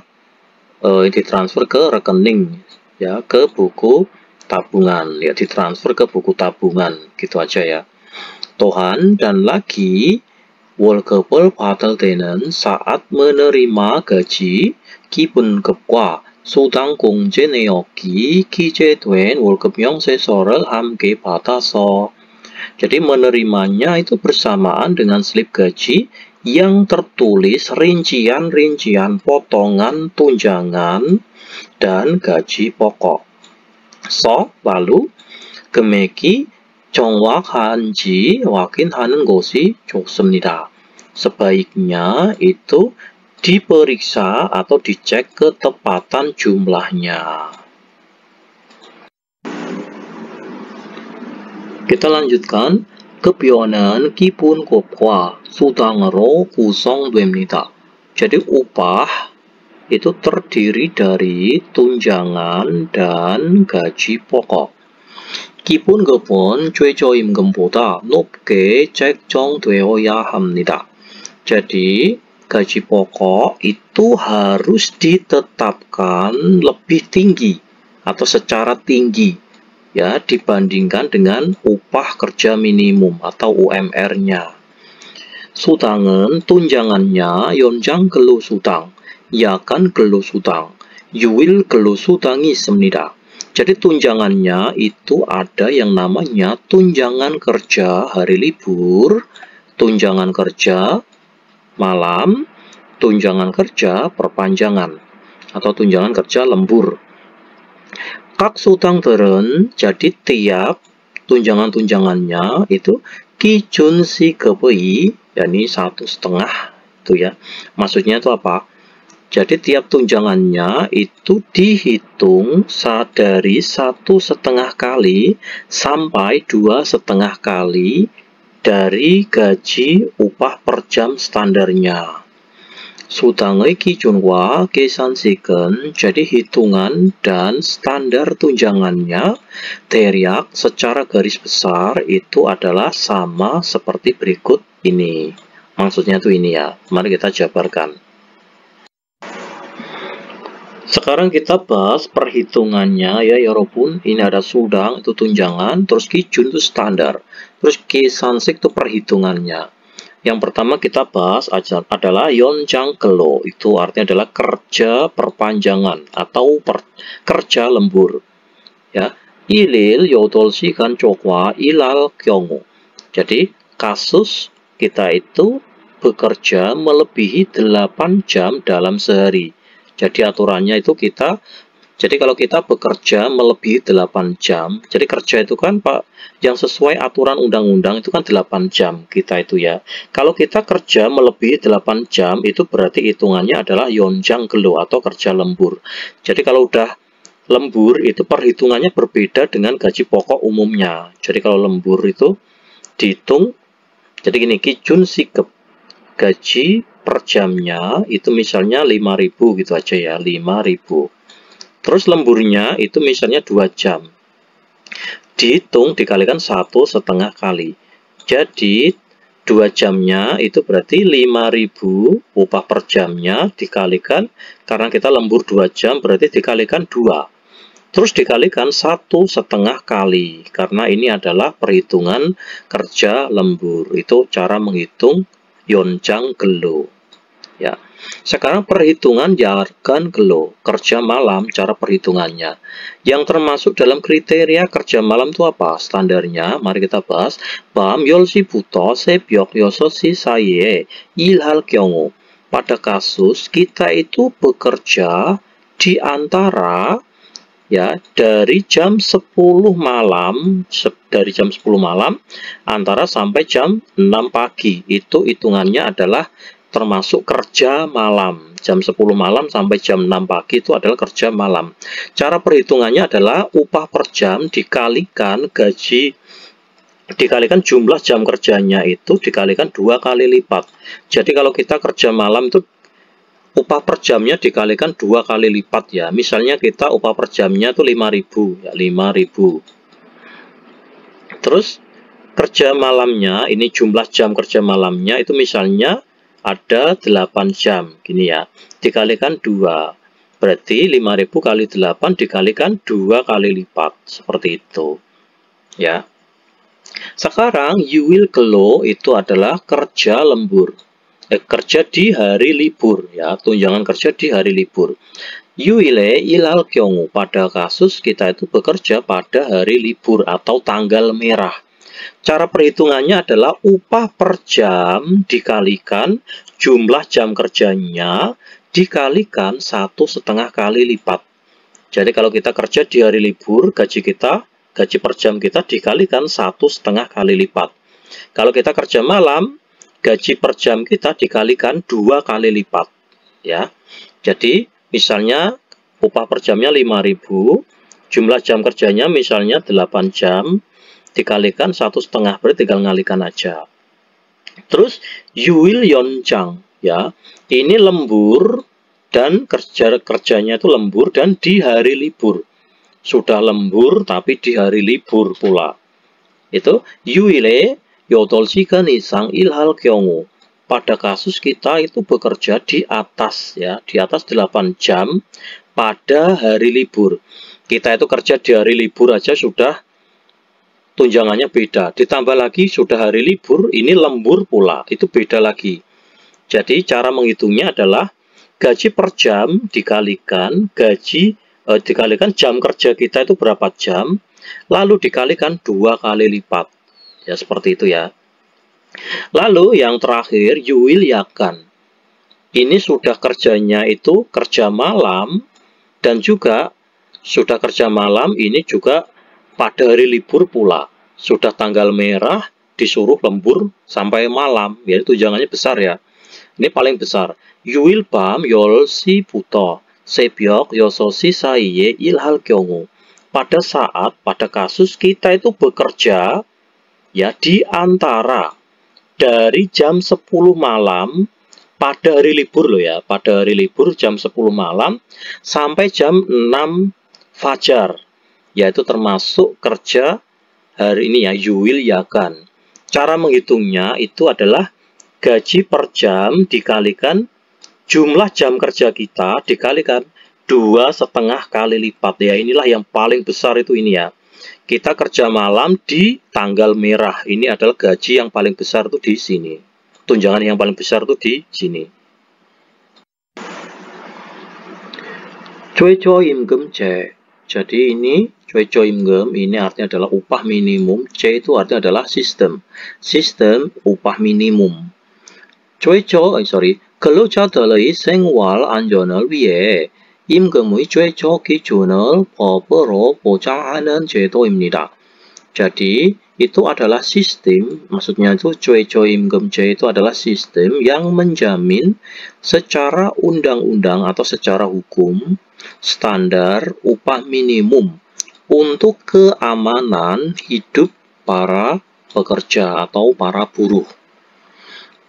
ditransfer ke rekening ya, ke buku tabungan ya, ditransfer ke buku tabungan gitu aja ya. 또한 dan lagi 월급을 받을 때는 saat menerima gaji 기본급과 수당 공제 내역이 기재된 월급 명세서를 함께 받아서, jadi menerimanya itu bersamaan dengan slip gaji yang tertulis rincian-rincian potongan tunjangan dan gaji pokok. lalu 금액이 정확한지 확인하는 것이 좋습니다. Sebaiknya itu diperiksa atau dicek ketepatan jumlahnya. Kita lanjutkan. 급여는 기본급과 수당으로 구성됩니다. Jadi upah itu terdiri dari tunjangan dan gaji pokok. 기본급은 최저임금보다 높게 책정되어야 합니다. Jadi gaji pokok itu harus ditetapkan lebih tinggi atau secara tinggi ya, dibandingkan dengan upah kerja minimum atau UMR-nya. 수당은 tunjangannya 연장 근로수당, 야간 근로수당, 유일 근로수당이 있습니다. Jadi tunjangannya itu ada yang namanya tunjangan kerja hari libur, tunjangan kerja malam, tunjangan kerja perpanjangan, atau tunjangan kerja lembur. 각 수당들은 jadi tiap tunjangan-tunjangannya itu 기준시급의, yakni 1,5 itu ya. Maksudnya itu apa? Jadi tiap tunjangannya itu dihitung dari 1,5 kali sampai 2,5 kali dari gaji upah per jam standarnya. 수당의 기준과 계산식은, jadi hitungan dan standar tunjangannya 대략 secara garis besar itu adalah sama seperti berikut ini. Maksudnya tuh ini ya. Mari kita jabarkan. Sekarang kita bahas perhitungannya ya 여러분. Ini ada sudang itu tunjangan, terus 기준 itu standar, terus 계산식 itu perhitungannya. Yang pertama kita bahas adalah 연장 근로, itu artinya adalah kerja perpanjangan atau kerja lembur. Ya, 1일 8시간 쪽과 일할 경우. Jadi kasus kita itu bekerja melebihi 8 jam dalam sehari. Jadi aturannya itu jadi kalau kita bekerja melebihi 8 jam, jadi kerja itu kan Pak, yang sesuai aturan undang-undang itu kan 8 jam kita itu ya. Kalau kita kerja melebihi 8 jam, itu berarti hitungannya adalah 연장 근로 atau kerja lembur. Jadi kalau udah lembur, itu perhitungannya berbeda dengan gaji pokok umumnya. Jadi kalau lembur itu dihitung, jadi gini, 기준시급, gaji per jamnya itu misalnya 5.000 gitu aja ya, 5.000. Terus lemburnya itu misalnya 2 jam. Dihitung dikalikan 1,5 kali. Jadi 2 jamnya itu berarti 5.000 upah per jamnya dikalikan, karena kita lembur 2 jam berarti dikalikan 2. Terus dikalikan 1,5 kali, karena ini adalah perhitungan kerja lembur. Itu cara menghitung 연장 근로. Ya. Sekarang perhitungan yakan gelo, kerja malam, cara perhitungannya. Yang termasuk dalam kriteria kerja malam itu apa? Standarnya, mari kita bahas. 밤 10시부터 새벽 6시 사이에 일할 경우. Pada kasus kita itu bekerja di antara ya dari jam 10 malam antara sampai jam 6 pagi. Itu hitungannya adalah termasuk kerja malam. Jam 10 malam sampai jam 6 pagi itu adalah kerja malam. Cara perhitungannya adalah upah per jam dikalikan gaji, dikalikan jumlah jam kerjanya itu dikalikan 2 kali lipat. Jadi kalau kita kerja malam itu upah per jamnya dikalikan 2 kali lipat ya. Misalnya kita upah per jamnya itu 5.000 ya, 5.000. Terus kerja malamnya, ini jumlah jam kerja malamnya itu misalnya ada 8 jam, gini ya, dikalikan 2, berarti 5.000 kali 8 dikalikan 2 kali lipat, seperti itu, ya. Sekarang, you will gelo itu adalah kerja lembur, kerja di hari libur, ya, tunjangan kerja di hari libur. You will ilal 경우, pada kasus kita itu bekerja pada hari libur atau tanggal merah. Cara perhitungannya adalah upah per jam dikalikan jumlah jam kerjanya dikalikan 1,5 kali lipat. Jadi kalau kita kerja di hari libur, gaji per jam kita dikalikan 1,5 kali lipat. Kalau kita kerja malam, gaji per jam kita dikalikan 2 kali lipat. Ya, jadi misalnya upah per jamnya 5.000, jumlah jam kerjanya misalnya 8 jam. Dikalikan 1,5, berarti tinggal ngalikan aja. Terus you will 연장, ya, ini lembur dan kerjanya itu lembur dan di hari libur. Sudah lembur tapi di hari libur pula. Itu you will 8시간 이상 일할 경우. Pada kasus kita itu bekerja di atas ya, di atas 8 jam pada hari libur. Kita itu kerja di hari libur aja sudah tunjangannya beda, ditambah lagi sudah hari libur, ini lembur pula, itu beda lagi. Jadi cara menghitungnya adalah gaji per jam dikalikan dikalikan jam kerja kita itu berapa jam, lalu dikalikan 2 kali lipat. Ya seperti itu ya. Lalu yang terakhir you will yakan. Ini sudah kerjanya itu kerja malam dan juga sudah kerja malam ini juga pada hari libur pula, sudah tanggal merah disuruh lembur sampai malam, ya tunjangannya besar ya. Ini paling besar. You will 밤 10시부터 새벽 6시 사이에 일할 경우. Pada kasus kita itu bekerja ya di antara dari jam 10 malam pada hari libur loh ya, pada hari libur jam 10 malam sampai jam 6 fajar. Yaitu termasuk kerja hari ini ya, you will yakan. Cara menghitungnya itu adalah gaji per jam dikalikan jumlah jam kerja kita dikalikan 2,5 kali lipat ya. Inilah yang paling besar itu ini ya. Kita kerja malam di tanggal merah. Ini adalah gaji yang paling besar itu di sini. Tunjangan yang paling besar itu di sini. 최저임금제. Jadi ini 최저임금 ini artinya adalah upah minimum. C itu artinya adalah sistem upah minimum. 근로자들의 생활 안전을 위해 임금의 최저 기준을 법으로 보장하는 제도입니다. Jadi itu adalah sistem, maksudnya itu 최저임금제 itu adalah sistem yang menjamin secara undang-undang atau secara hukum standar upah minimum untuk keamanan hidup para pekerja atau para buruh.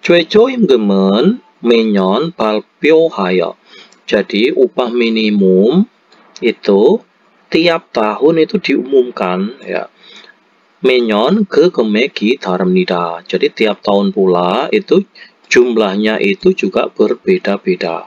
최저임금은 매년 발표하여. Jadi upah minimum itu tiap tahun itu diumumkan ya. 매년 그 금액이 다릅니다. Jadi tiap tahun pula itu jumlahnya itu juga berbeda-beda.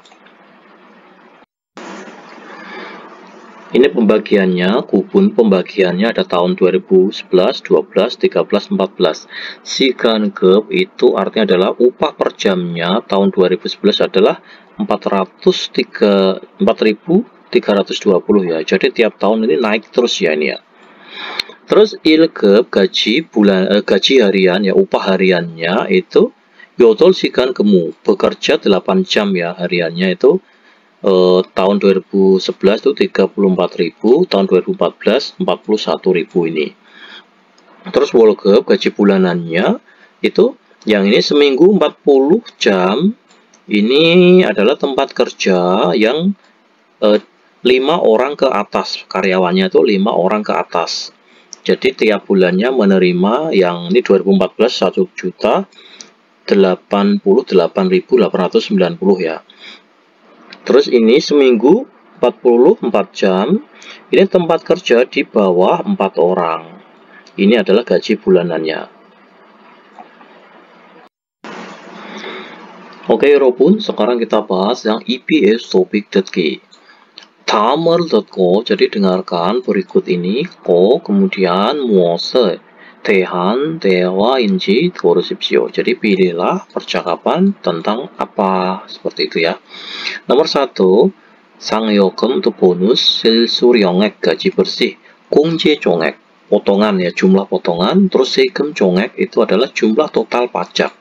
Ini pembagiannya, kubun pembagiannya ada tahun 2011, 12, 13, 14. Sigankeup itu artinya adalah upah per jamnya tahun 2011 adalah 4.320 ya. Jadi tiap tahun ini naik terus ya ini ya. Terus ilgeup gaji harian ya, upah hariannya itu yotol sigankeup bekerja 8 jam ya hariannya itu. Tahun 2011 itu 34.000, tahun 2014 41.000 ini. Terus wolgeup gaji bulanannya itu yang ini seminggu 40 jam. Ini adalah tempat kerja yang 5 orang ke atas, karyawannya itu 5 orang ke atas. Jadi tiap bulannya menerima yang ini 2014 1.088.890 ya. Terus ini seminggu 44 jam, ini tempat kerja di bawah 4 orang. Ini adalah gaji bulanannya. Oke, 여러분, sekarang kita bahas yang EPS topik 듣기. 다음을 듣고, jadi dengarkan berikut ini, kemudian 무엇에 대한 대화인지 고르십시오. Jadi pilihlah percakapan tentang apa, seperti itu ya. Nomor 1, 상여금 untuk bonus, 실수령액 gaji bersih, 공제 종액 potongan ya, jumlah potongan, terus 세금 종액 itu adalah jumlah total pajak.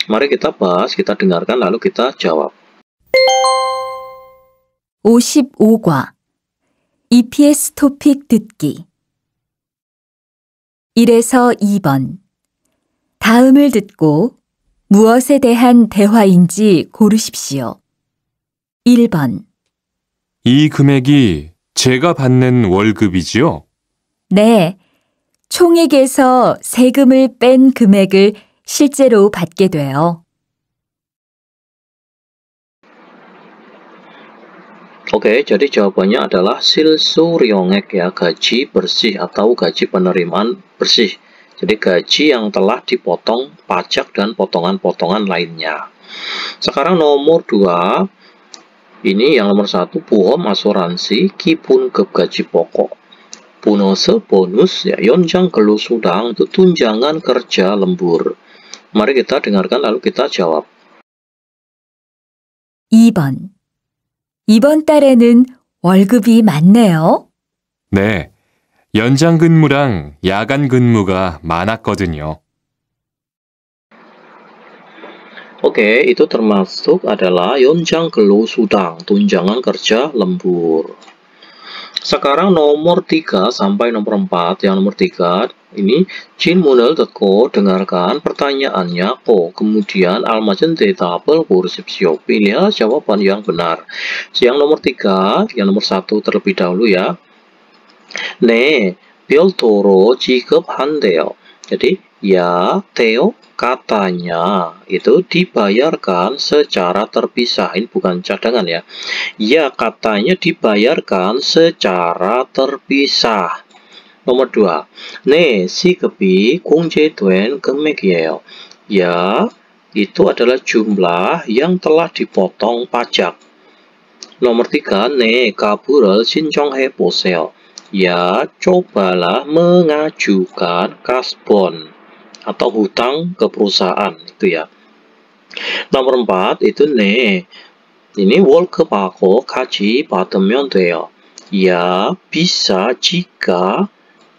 Mari kita bahas, kita dengarkan lalu kita jawab. 55과 EPS 토픽 듣기 1에서 2번 다음을 듣고 무엇에 대한 대화인지 고르십시오. 1번 이 금액이 제가 받는 월급이지요? 네, 총액에서 세금을 뺀 금액을 실제로 받게 돼요. Oke, jadi jawabannya adalah 실수령액 ya, gaji bersih atau gaji penerimaan bersih. Jadi gaji yang telah dipotong pajak dan potongan-potongan lainnya. Sekarang nomor 2, ini yang nomor 1, 보험 asuransi, 기본급 gaji pokok. 보너스 bonus ya, 연장 근로수당 itu tunjangan kerja lembur. Mari kita dengarkan lalu kita jawab. 2번 이번 달에는 월급이 많네요. 네, 연장 근무랑 야간 근무가 많았거든요. Oke, itu termasuk adalah 연장 근로수당, tunjangan kerja lembur. Sekarang nomor 3 sampai nomor 4. Yang nomor 3 ini 질문을 듣고 dengarkan pertanyaannya kemudian 알맞은 대답을 고르십시오. Pilih jawaban yang benar. Yang nomor 3, yang nomor 1 terlebih dahulu ya. 네, 별도로 지급한대요. Jadi ya, Theo katanya itu dibayarkan secara terpisah. Ini bukan cadangan ya. Ya, katanya dibayarkan secara terpisah. Nomor 2. 네, 시급이 공제된 금액이에요. Ya, itu adalah jumlah yang telah dipotong pajak. Nomor 3. 네, 가불을 신청해 보세요. Ya, cobalah mengajukan kasbon atau hutang ke perusahaan itu ya. Nomor 4 itu 네, ini 월급하고 같이 받으면 돼요. Ya, bisa jika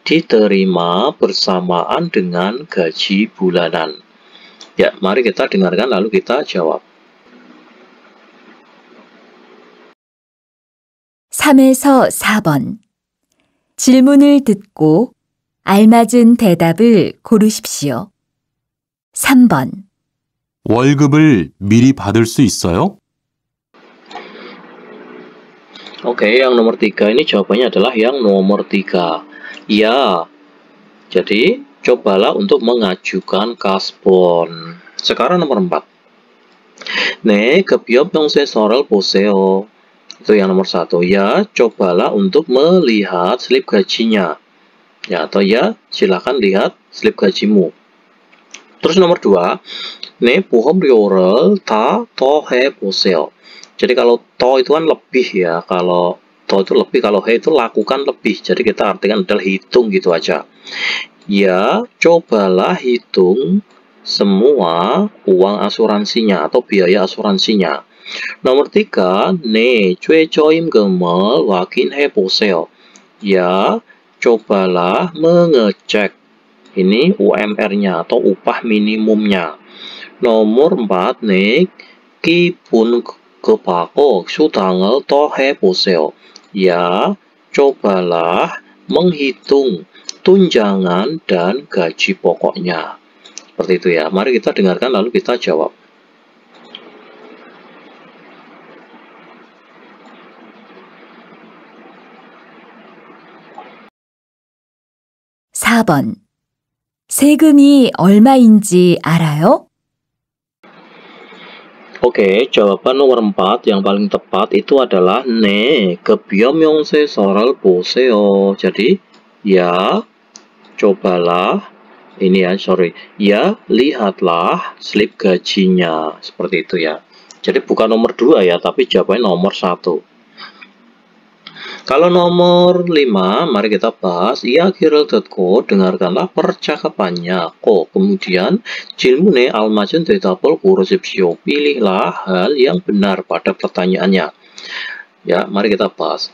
diterima bersamaan dengan gaji bulanan. Ya, mari kita dengarkan lalu kita jawab. 3에서 4번 질문을 듣고 알맞은 대답을 고르십시오. 3번 월급을 미리 받을 수 있어요? Oke, yang nomor 3 ini jawabannya adalah yang nomor 3. Ya, jadi cobalah untuk mengajukan kasbon. Sekarang nomor 4. 네, 급여 명세서를 보세요. Itu yang nomor 1. Ya, cobalah untuk melihat slip gajinya. Ya, atau ya, silakan lihat slip gajimu. Terus nomor 2. 네, 보험료를 다 더해 보세요. Jadi kalau to itu kan lebih ya, kalau To itu lebih, kalau he itu lakukan lebih. Jadi kita artikan adalah hitung gitu aja. Ya, cobalah hitung semua uang asuransinya atau biaya asuransinya. Nomor 3, 네, 최저임금을 확인해보세요. Ya, cobalah mengecek ini UMR-nya atau upah minimumnya. Nomor 4, 네, 기본 급하고 수당을 더해보세요. Ya, cobalah menghitung tunjangan dan gaji pokoknya. Seperti itu ya. Mari kita dengarkan lalu kita jawab. (4번) 세금이 얼마인지 알아요? Oke, jawaban nomor 4 yang paling tepat itu adalah 네, 급여명세서를 보세요. Jadi, ya, cobalah, ini ya, ya, lihatlah slip gajinya. Seperti itu ya. Jadi bukan nomor 2 ya, tapi jawabannya nomor 1. Kalau nomor 5, mari kita bahas. 이야기를 듣고 dengarkanlah percakapannya. Kemudian 질문에 알맞은 대답을 고르십시오. Pilihlah hal yang benar pada pertanyaannya. Ya, mari kita bahas.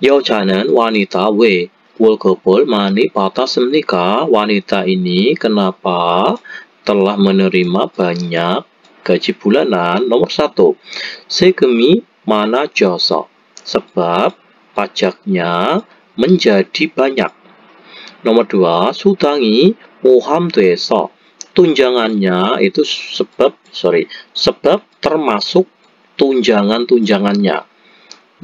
여자는 wanita 왜 월급을 많이 받았습니까? Wanita ini kenapa telah menerima banyak gaji bulanan? Nomor 1, 세금이 많아져서, sebab pajaknya menjadi banyak. Nomor 2, 수당이 포함돼서, tunjangannya itu sebab termasuk tunjangannya.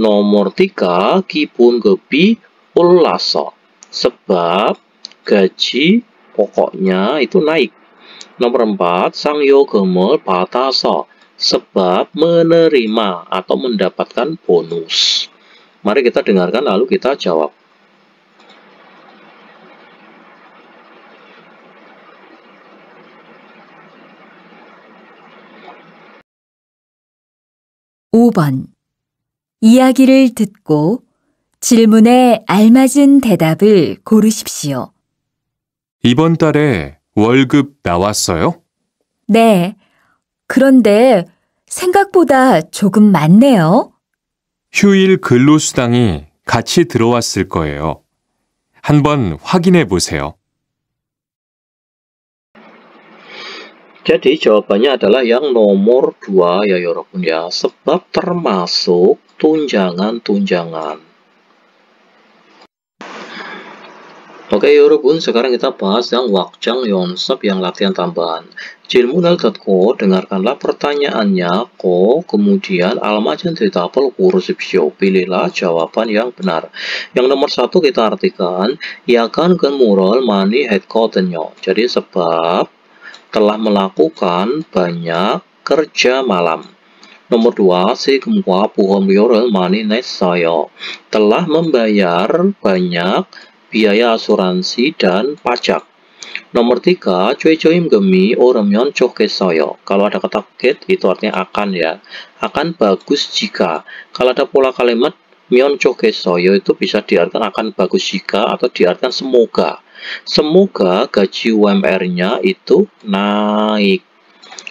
Nomor 3, 기본급이 올라서, sebab gaji pokoknya itu naik. Nomor 4, 상여금을 받아서, sebab menerima atau mendapatkan bonus. Mari kita dengarkan lalu kita jawab. (5번) 이야기를 듣고 질문에 알맞은 대답을 고르십시오. 이번 달에 월급 나왔어요? 네, 그런데 생각보다 조금 많네요. 휴일 근로수당이 같이 들어왔을 거예요. 한번 확인해 보세요. Jadi jawabannya adalah yang nomor 2 ya 여러분 ya. Sebab termasuk tunjangan. Oke 여러분, sekarang kita bahas yang wakjang yonsep, yang latihan tambahan. 질문을 듣고 dengarkanlah pertanyaannya. Kemudian al맞은 대답을 고르십시오. Pilihlah jawaban yang benar. Yang nomor 1 kita artikan 야간 근무를 많이 했거든요. Jadi sebab telah melakukan banyak kerja malam. Nomor 2, 세금과 보험료를 많이 냈어요. Telah membayar banyak biaya asuransi dan pajak. Nomor 3, 최저임금이 오르면 좋겠어요. Kalau ada kata get itu artinya akan ya. Akan bagus jika. Kalau ada pola kalimat 면 좋겠어요 itu bisa diartikan akan bagus jika atau diartikan semoga. Semoga gaji UMR-nya itu naik.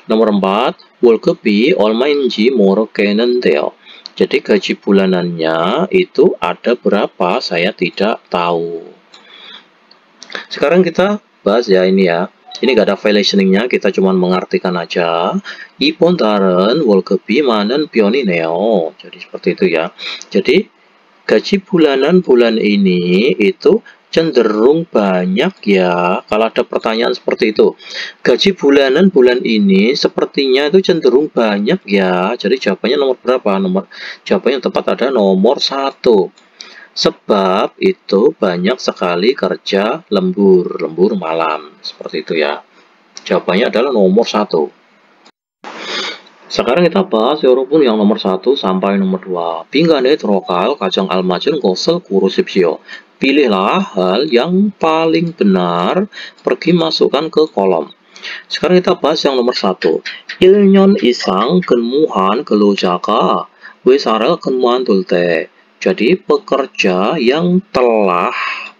Nomor 4, 월급이 얼마인지 모르겠는데요. Jadi gaji bulanannya itu ada berapa, saya tidak tahu. Sekarang kita bahas ya ini ya. Ini gak ada file listeningnya, kita cuma mengartikan aja. 이번 달은 월급이 많은 편이네요. Jadi seperti itu ya. Jadi gaji bulanan bulan ini itu cenderung banyak ya. Kalau ada pertanyaan seperti itu, gaji bulanan bulan ini sepertinya itu cenderung banyak ya. Jadi jawabannya nomor berapa? Jawabannya yang tepat ada nomor 1. Sebab itu banyak sekali kerja lembur malam. Seperti itu ya. Jawabannya adalah nomor 1. Sekarang kita bahas 여러분 yang nomor 1 sampai nomor 2. 빈칸에 들어갈 가장 알맞은 것을 고르십시오. Pilihlah hal yang paling benar, pergi masukkan ke kolom. Sekarang kita bahas yang nomor 1. 1년 이상 근무한 근로자가 wis arel kemantul teh. Jadi pekerja yang telah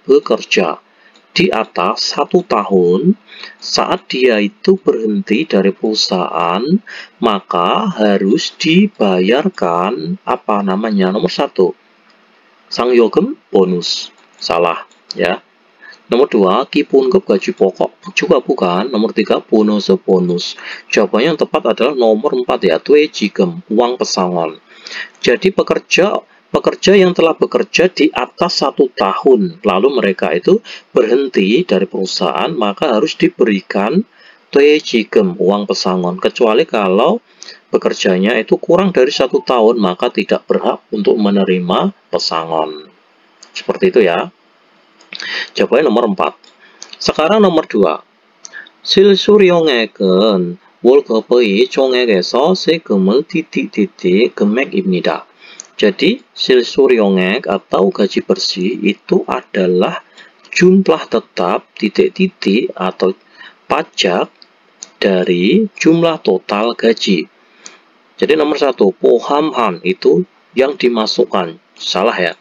bekerja di atas 1 tahun, saat dia itu berhenti dari perusahaan, maka harus dibayarkan apa namanya? Nomor 1, sangyogem bonus. Salah ya. Nomor 2, kipunggep gaji pokok. Juga bukan. Nomor 3, bonus. Jawabannya yang tepat adalah nomor 4 ya, tuejigem, uang pesangon. Jadi pekerja yang telah bekerja di atas 1 tahun, lalu mereka itu berhenti dari perusahaan, maka harus diberikan tuejigem, uang pesangon. Kecuali kalau bekerjanya itu kurang dari 1 tahun, maka tidak berhak untuk menerima pesangon. Seperti itu ya. Jawabannya nomor 4. Sekarang nomor 2. 실수령액은 월급의 총액에서 세금을 titik-titik 금액입니다. Jadi 실수령액 atau gaji bersih itu adalah jumlah tetap titik-titik atau pajak dari jumlah total gaji. Jadi nomor 1, pohamhan itu yang dimasukkan. Salah ya.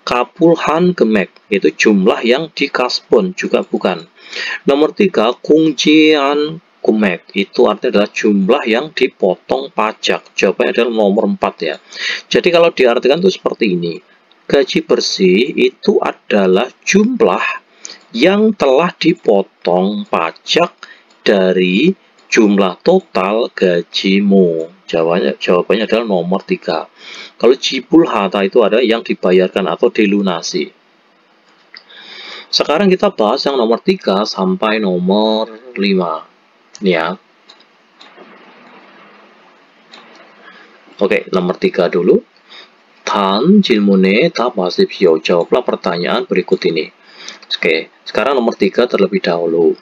Kapulhan gemek itu jumlah yang dikasbon, juga bukan. Nomor 3, kungjian kumek itu artinya adalah jumlah yang dipotong pajak. Jawabannya adalah nomor 4 ya. Jadi kalau diartikan itu seperti ini. Gaji bersih itu adalah jumlah yang telah dipotong pajak dari jumlah total gajimu. Jawabannya adalah nomor 3. Kalau jibul hata itu ada yang dibayarkan atau dilunasi. Sekarang kita bahas yang nomor 3 sampai nomor 5. Ini ya. Oke, nomor 3 dulu. Tan 질문에 답하십시오. Jawablah pertanyaan berikut ini. Oke, sekarang nomor 3 terlebih dahulu.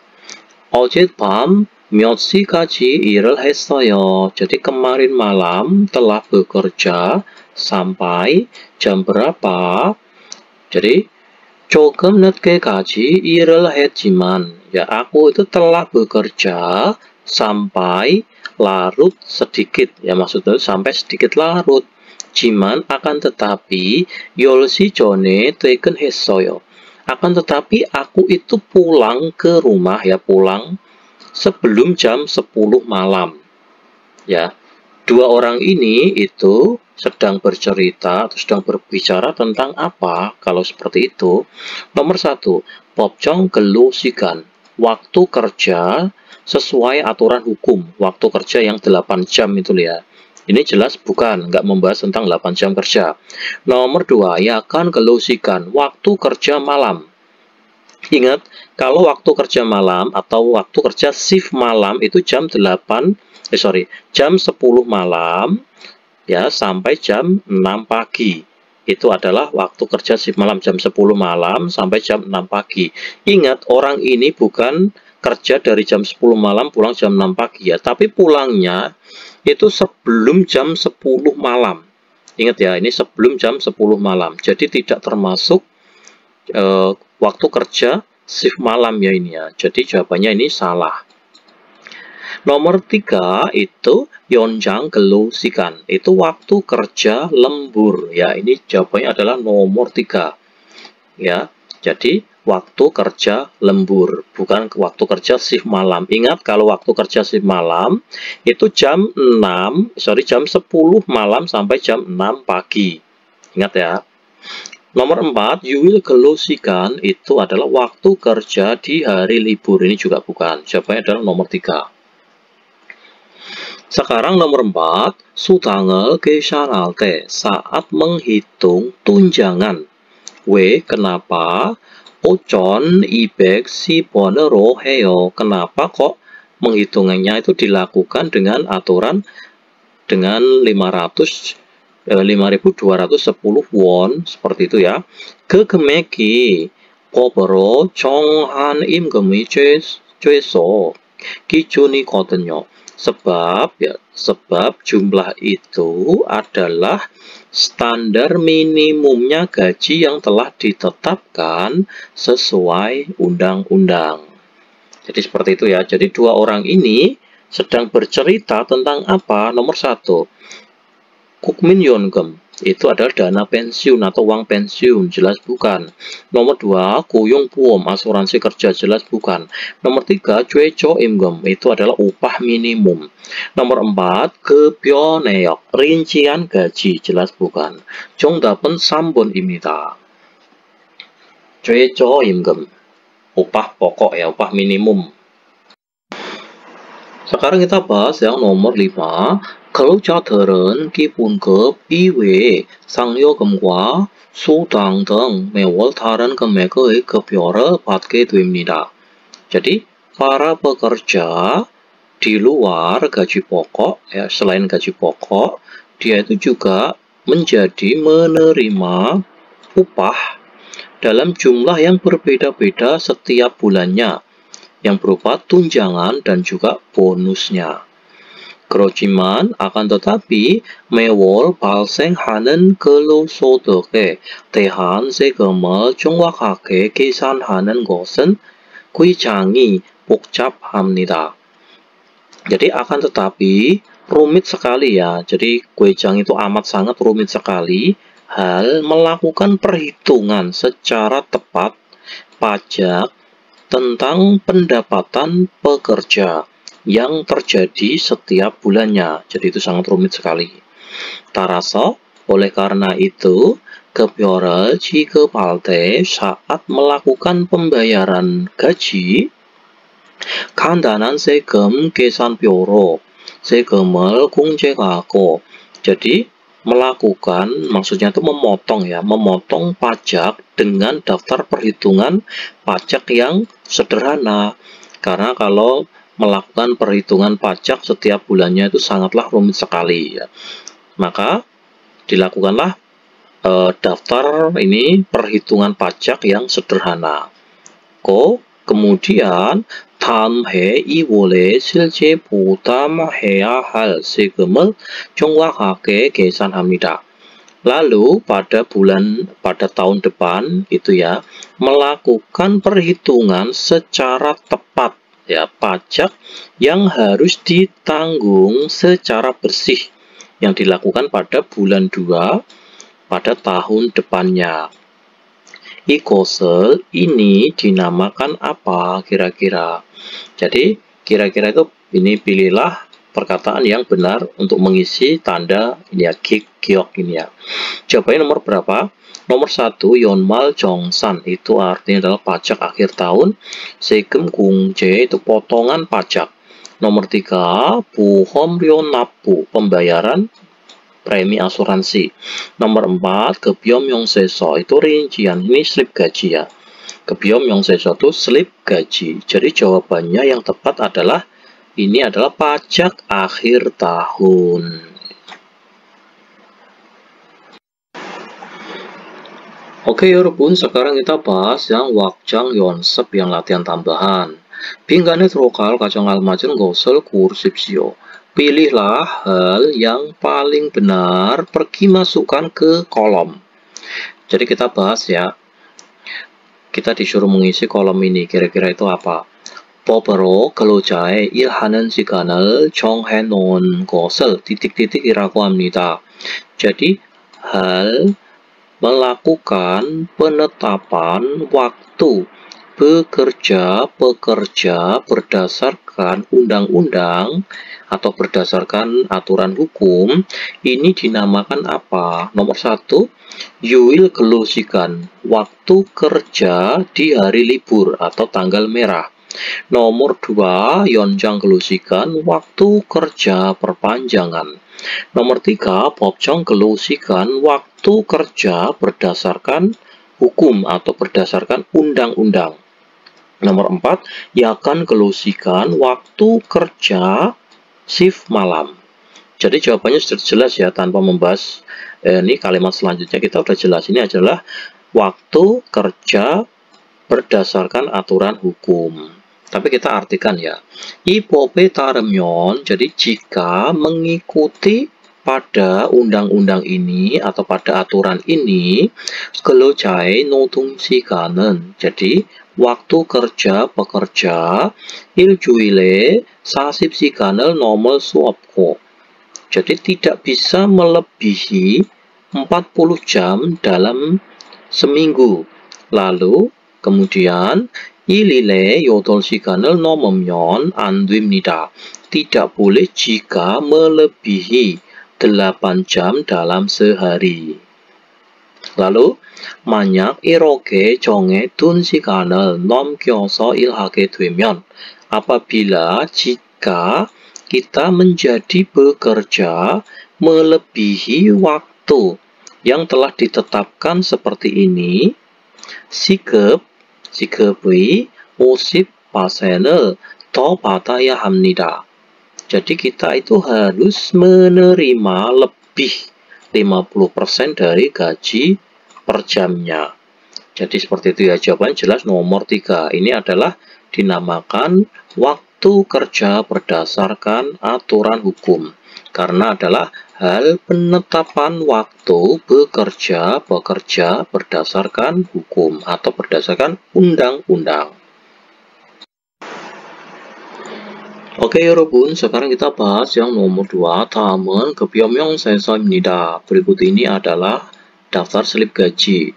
어젯밤 몇 시까지 일을 했어요. Jadi kemarin malam telah bekerja sampai jam berapa? Jadi 조금 늦게까지 일을 했지만, ya aku itu telah bekerja sampai larut sedikit, ya maksudnya sampai sedikit larut. Jiman akan tetapi 10시 전에 퇴근했어요. Akan tetapi aku itu pulang ke rumah, ya pulang sebelum jam 10 malam. Ya, dua orang ini itu sedang bercerita atau sedang berbicara tentang apa kalau seperti itu? Nomor 1, 법정 근로 시간, waktu kerja sesuai aturan hukum, waktu kerja yang 8 jam itu ya. Ini jelas bukan, nggak membahas tentang 8 jam kerja. Nomor 2, yakan 근로 시간, waktu kerja malam. Ingat, kalau waktu kerja malam atau waktu kerja shift malam itu jam 10 malam ya sampai jam 6 pagi. Itu adalah waktu kerja shift malam, jam 10 malam sampai jam 6 pagi. Ingat, orang ini bukan kerja dari jam 10 malam pulang jam 6 pagi ya, tapi pulangnya itu sebelum jam 10 malam. Ingat ya, ini sebelum jam 10 malam. Jadi tidak termasuk waktu kerja shift malam ya ini ya. Jadi jawabannya ini salah. Nomor 3 itu 연장 근로 시간. Itu waktu kerja lembur ya. Ini jawabannya adalah nomor 3. Ya. Jadi waktu kerja lembur, bukan waktu kerja shift malam. Ingat, kalau waktu kerja shift malam itu jam 10 malam sampai jam 6 pagi. Ingat ya. Nomor 4, 유일 근로 시간 itu adalah waktu kerja di hari libur. Ini juga bukan. Jawabannya adalah nomor 3. Sekarang nomor 4, 수당을 계산할 때 saat menghitung tunjangan. Kenapa? 5,210원으로 해요. Kenapa kok menghitungannya itu dilakukan dengan aturan dengan 5.210 won seperti itu ya. 그 금액이 법으로 정한 임금의 최소 기준이거든요. Sebab jumlah itu adalah standar minimumnya gaji yang telah ditetapkan sesuai undang-undang. Jadi seperti itu ya. Jadi dua orang ini sedang bercerita tentang apa? Nomor 1, 국민연금 itu adalah dana pensiun atau uang pensiun, jelas bukan. Nomor 2, 고용보험, asuransi kerja, jelas bukan. Nomor 3, 최저임금, itu adalah upah minimum. Nomor 4, 급여 내역, rincian gaji, jelas bukan. 정답은 3번입니다. 최저임금, upah pokok ya, upah minimum. Sekarang kita bahas yang nomor 5. 근로자들은 기본급 이외에 상여금과 수당 등 매월 다른 금액의 급여를 받게 됩니다. Jadi, para pekerja di luar gaji pokok, ya, selain gaji pokok, dia itu juga menerima upah dalam jumlah yang berbeda-beda setiap bulannya, yang berupa tunjangan dan juga bonusnya. 그렇지만 akan tetapi 매월 발생하는 근로소득에 대한 세금을 정확하게 계산하는 것은 굉장히 복잡합니다. Jadi akan tetapi rumit sekali ya. Jadi 굉장히 itu amat sangat rumit sekali hal melakukan perhitungan secara tepat pajak tentang pendapatan pekerja yang terjadi setiap bulannya. Jadi itu sangat rumit sekali. 따라서 oleh karena itu 급여를 지급할 때 saat melakukan pembayaran gaji 간단한 세금 계산표로 세금을 공제하고, jadi melakukan, maksudnya itu memotong ya, memotong pajak dengan daftar perhitungan pajak yang sederhana. Karena kalau melakukan perhitungan pajak setiap bulannya itu sangatlah rumit sekali ya. Maka dilakukanlah daftar ini perhitungan pajak yang sederhana. Kemudian 다음 해 2월에 실제 부담해야 할 세금을 정확하게 계산합니다. Lalu pada tahun depan itu ya, melakukan perhitungan secara tepat ya, pajak yang harus ditanggung secara bersih yang dilakukan pada bulan 2 pada tahun depannya. 이것을 ini dinamakan apa kira-kira? Jadi kira-kira itu ini pilihlah perkataan yang benar untuk mengisi tanda ini ya, giok ini ya. Jawabannya nomor berapa? Nomor 1, 연말정산 itu artinya adalah pajak akhir tahun. 세금 공제 itu potongan pajak. Nomor 3, 보험료 납부 pembayaran premi asuransi. Nomor 4, 급여명세서 itu rincian, ini slip gaji ya. 급여명세서 itu slip gaji. Jadi jawabannya yang tepat adalah ini adalah pajak akhir tahun. Oke 여러분, sekarang kita bahas yang wak장 연습 yang latihan tambahan. 빈간에 들어갈 가장 알맞은 것을 고르십시오. Pilihlah hal yang paling benar, pergi masukkan ke kolom. Jadi kita bahas ya. Kita disuruh mengisi kolom ini, kira-kira itu apa? 법으로 근로자의 일하는 시간을 정해놓은 것을 titik-titik이라고 합니다. Jadi hal melakukan penetapan waktu pekerja berdasarkan undang-undang atau berdasarkan aturan hukum ini dinamakan apa? Nomor 1, 유일 근로시간, waktu kerja di hari libur atau tanggal merah. Nomor 2, 연장 근로시간, waktu kerja perpanjangan. Nomor 3, 법정 근로시간, waktu kerja berdasarkan hukum atau berdasarkan undang-undang. Nomor 4, yakan 근로시간, waktu kerja shift malam. Jadi jawabannya sudah jelas ya, tanpa membahas ini kalimat selanjutnya kita sudah jelas. Ini adalah waktu kerja berdasarkan aturan hukum. Tapi kita artikan ya. 이 법에 따르면, jadi jika mengikuti pada undang-undang ini atau pada aturan ini, 근로자의 노동시간은, jadi waktu kerja pekerja 일주일에 40시간을 넘을 수 없고, Jadi tidak bisa melebihi 40 jam dalam seminggu. Lalu kemudian 일일에 8시간을 넘으면 안 됩니다. Tidak boleh jika melebihi 8 jam dalam sehari. Lalu 만약 이렇게 정해둔 시간을 넘겨서 일하게 되면, apabila jika kita menjadi bekerja melebihi waktu yang telah ditetapkan seperti ini, 지급의 50%을 더 받아야 합니다. Jadi kita itu harus menerima lebih 50% dari gaji per jamnya. Jadi seperti itu ya, jawaban jelas nomor 3. Ini adalah dinamakan waktu kerja berdasarkan aturan hukum. Karena adalah hal penetapan waktu bekerja berdasarkan hukum atau berdasarkan undang-undang. Oke 여러분, sekarang kita bahas yang nomor 2. 다음은 급여명세서입니다. berikut ini adalah daftar slip gaji.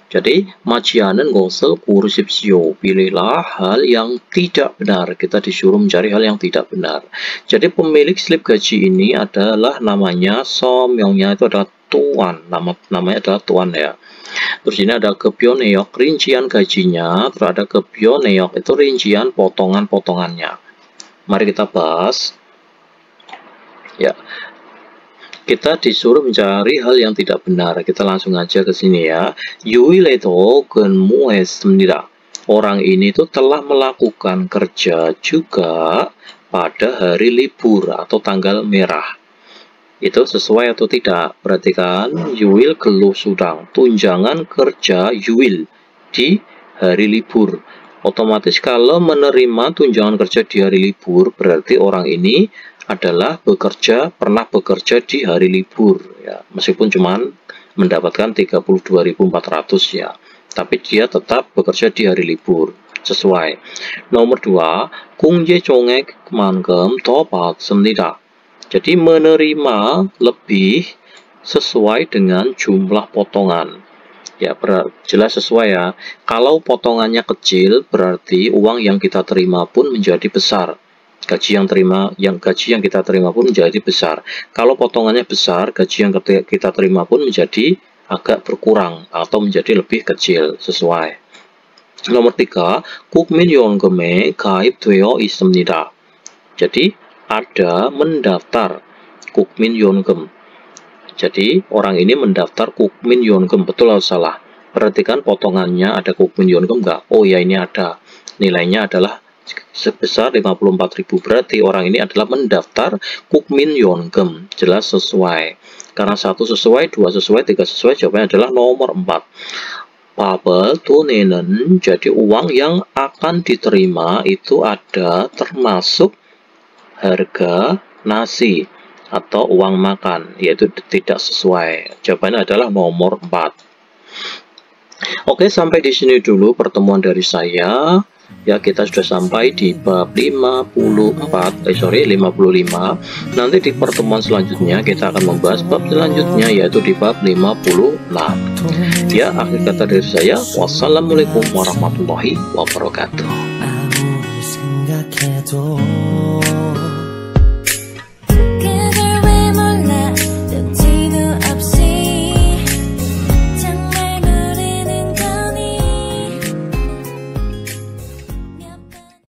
Jadi 마취하는 것을 고르십시오. Pilihlah hal yang tidak benar. Kita disuruh mencari hal yang tidak benar. Jadi pemilik slip gaji ini adalah namanya 서명nya itu adalah tuan. Namanya adalah tuan ya. Terus ini ada 급여내역 rincian gajinya. Terus ada 급여내역 itu rincian potongan-potongannya. Mari kita bahas. Ya. Kita disuruh mencari hal yang tidak benar. Kita langsung aja ke sini ya. 유일에도 근무했습니다. Orang ini tuh telah melakukan kerja juga pada hari libur atau tanggal merah. Itu sesuai atau tidak? Perhatikan, 유일 근로수당, tunjangan kerja yuil di hari libur. Otomatis kalau menerima tunjangan kerja di hari libur, berarti orang ini adalah pernah bekerja di hari libur ya, meskipun cuman mendapatkan 32.400 ya, tapi dia tetap bekerja di hari libur, sesuai. Nomor 2, 공제종액만큼 더 받습니다. Jadi menerima lebih sesuai dengan jumlah potongan. Ya, jelas sesuai ya. Kalau potongannya kecil, berarti uang yang kita terima pun menjadi besar. Gaji yang kita terima pun menjadi besar. Kalau potongannya besar, gaji yang kita terima pun menjadi agak berkurang atau menjadi lebih kecil, sesuai. Nomor 3, 국민연금에 가입되어 있습니다. Jadi ada mendaftar 국민연금. Jadi orang ini mendaftar 국민연금, betul atau salah? Perhatikan potongannya, ada 국민연금 enggak? Oh ya, ini ada. Nilainya adalah sebesar 54.000. Berarti orang ini adalah mendaftar 국민연금. Jelas sesuai. Karena 1 sesuai, 2 sesuai, 3 sesuai, jawabannya adalah nomor 4. Babel tunenen, jadi uang yang akan diterima itu ada termasuk harga nasi atau uang makan, yaitu tidak sesuai. Jawabannya adalah nomor 4. Oke, sampai di sini dulu pertemuan dari saya. Ya, kita sudah sampai di bab 55. Nanti di pertemuan selanjutnya kita akan membahas bab selanjutnya, yaitu di bab 56. Ya, akhir kata dari saya, wassalamualaikum warahmatullahi wabarakatuh. 아무리 생각해도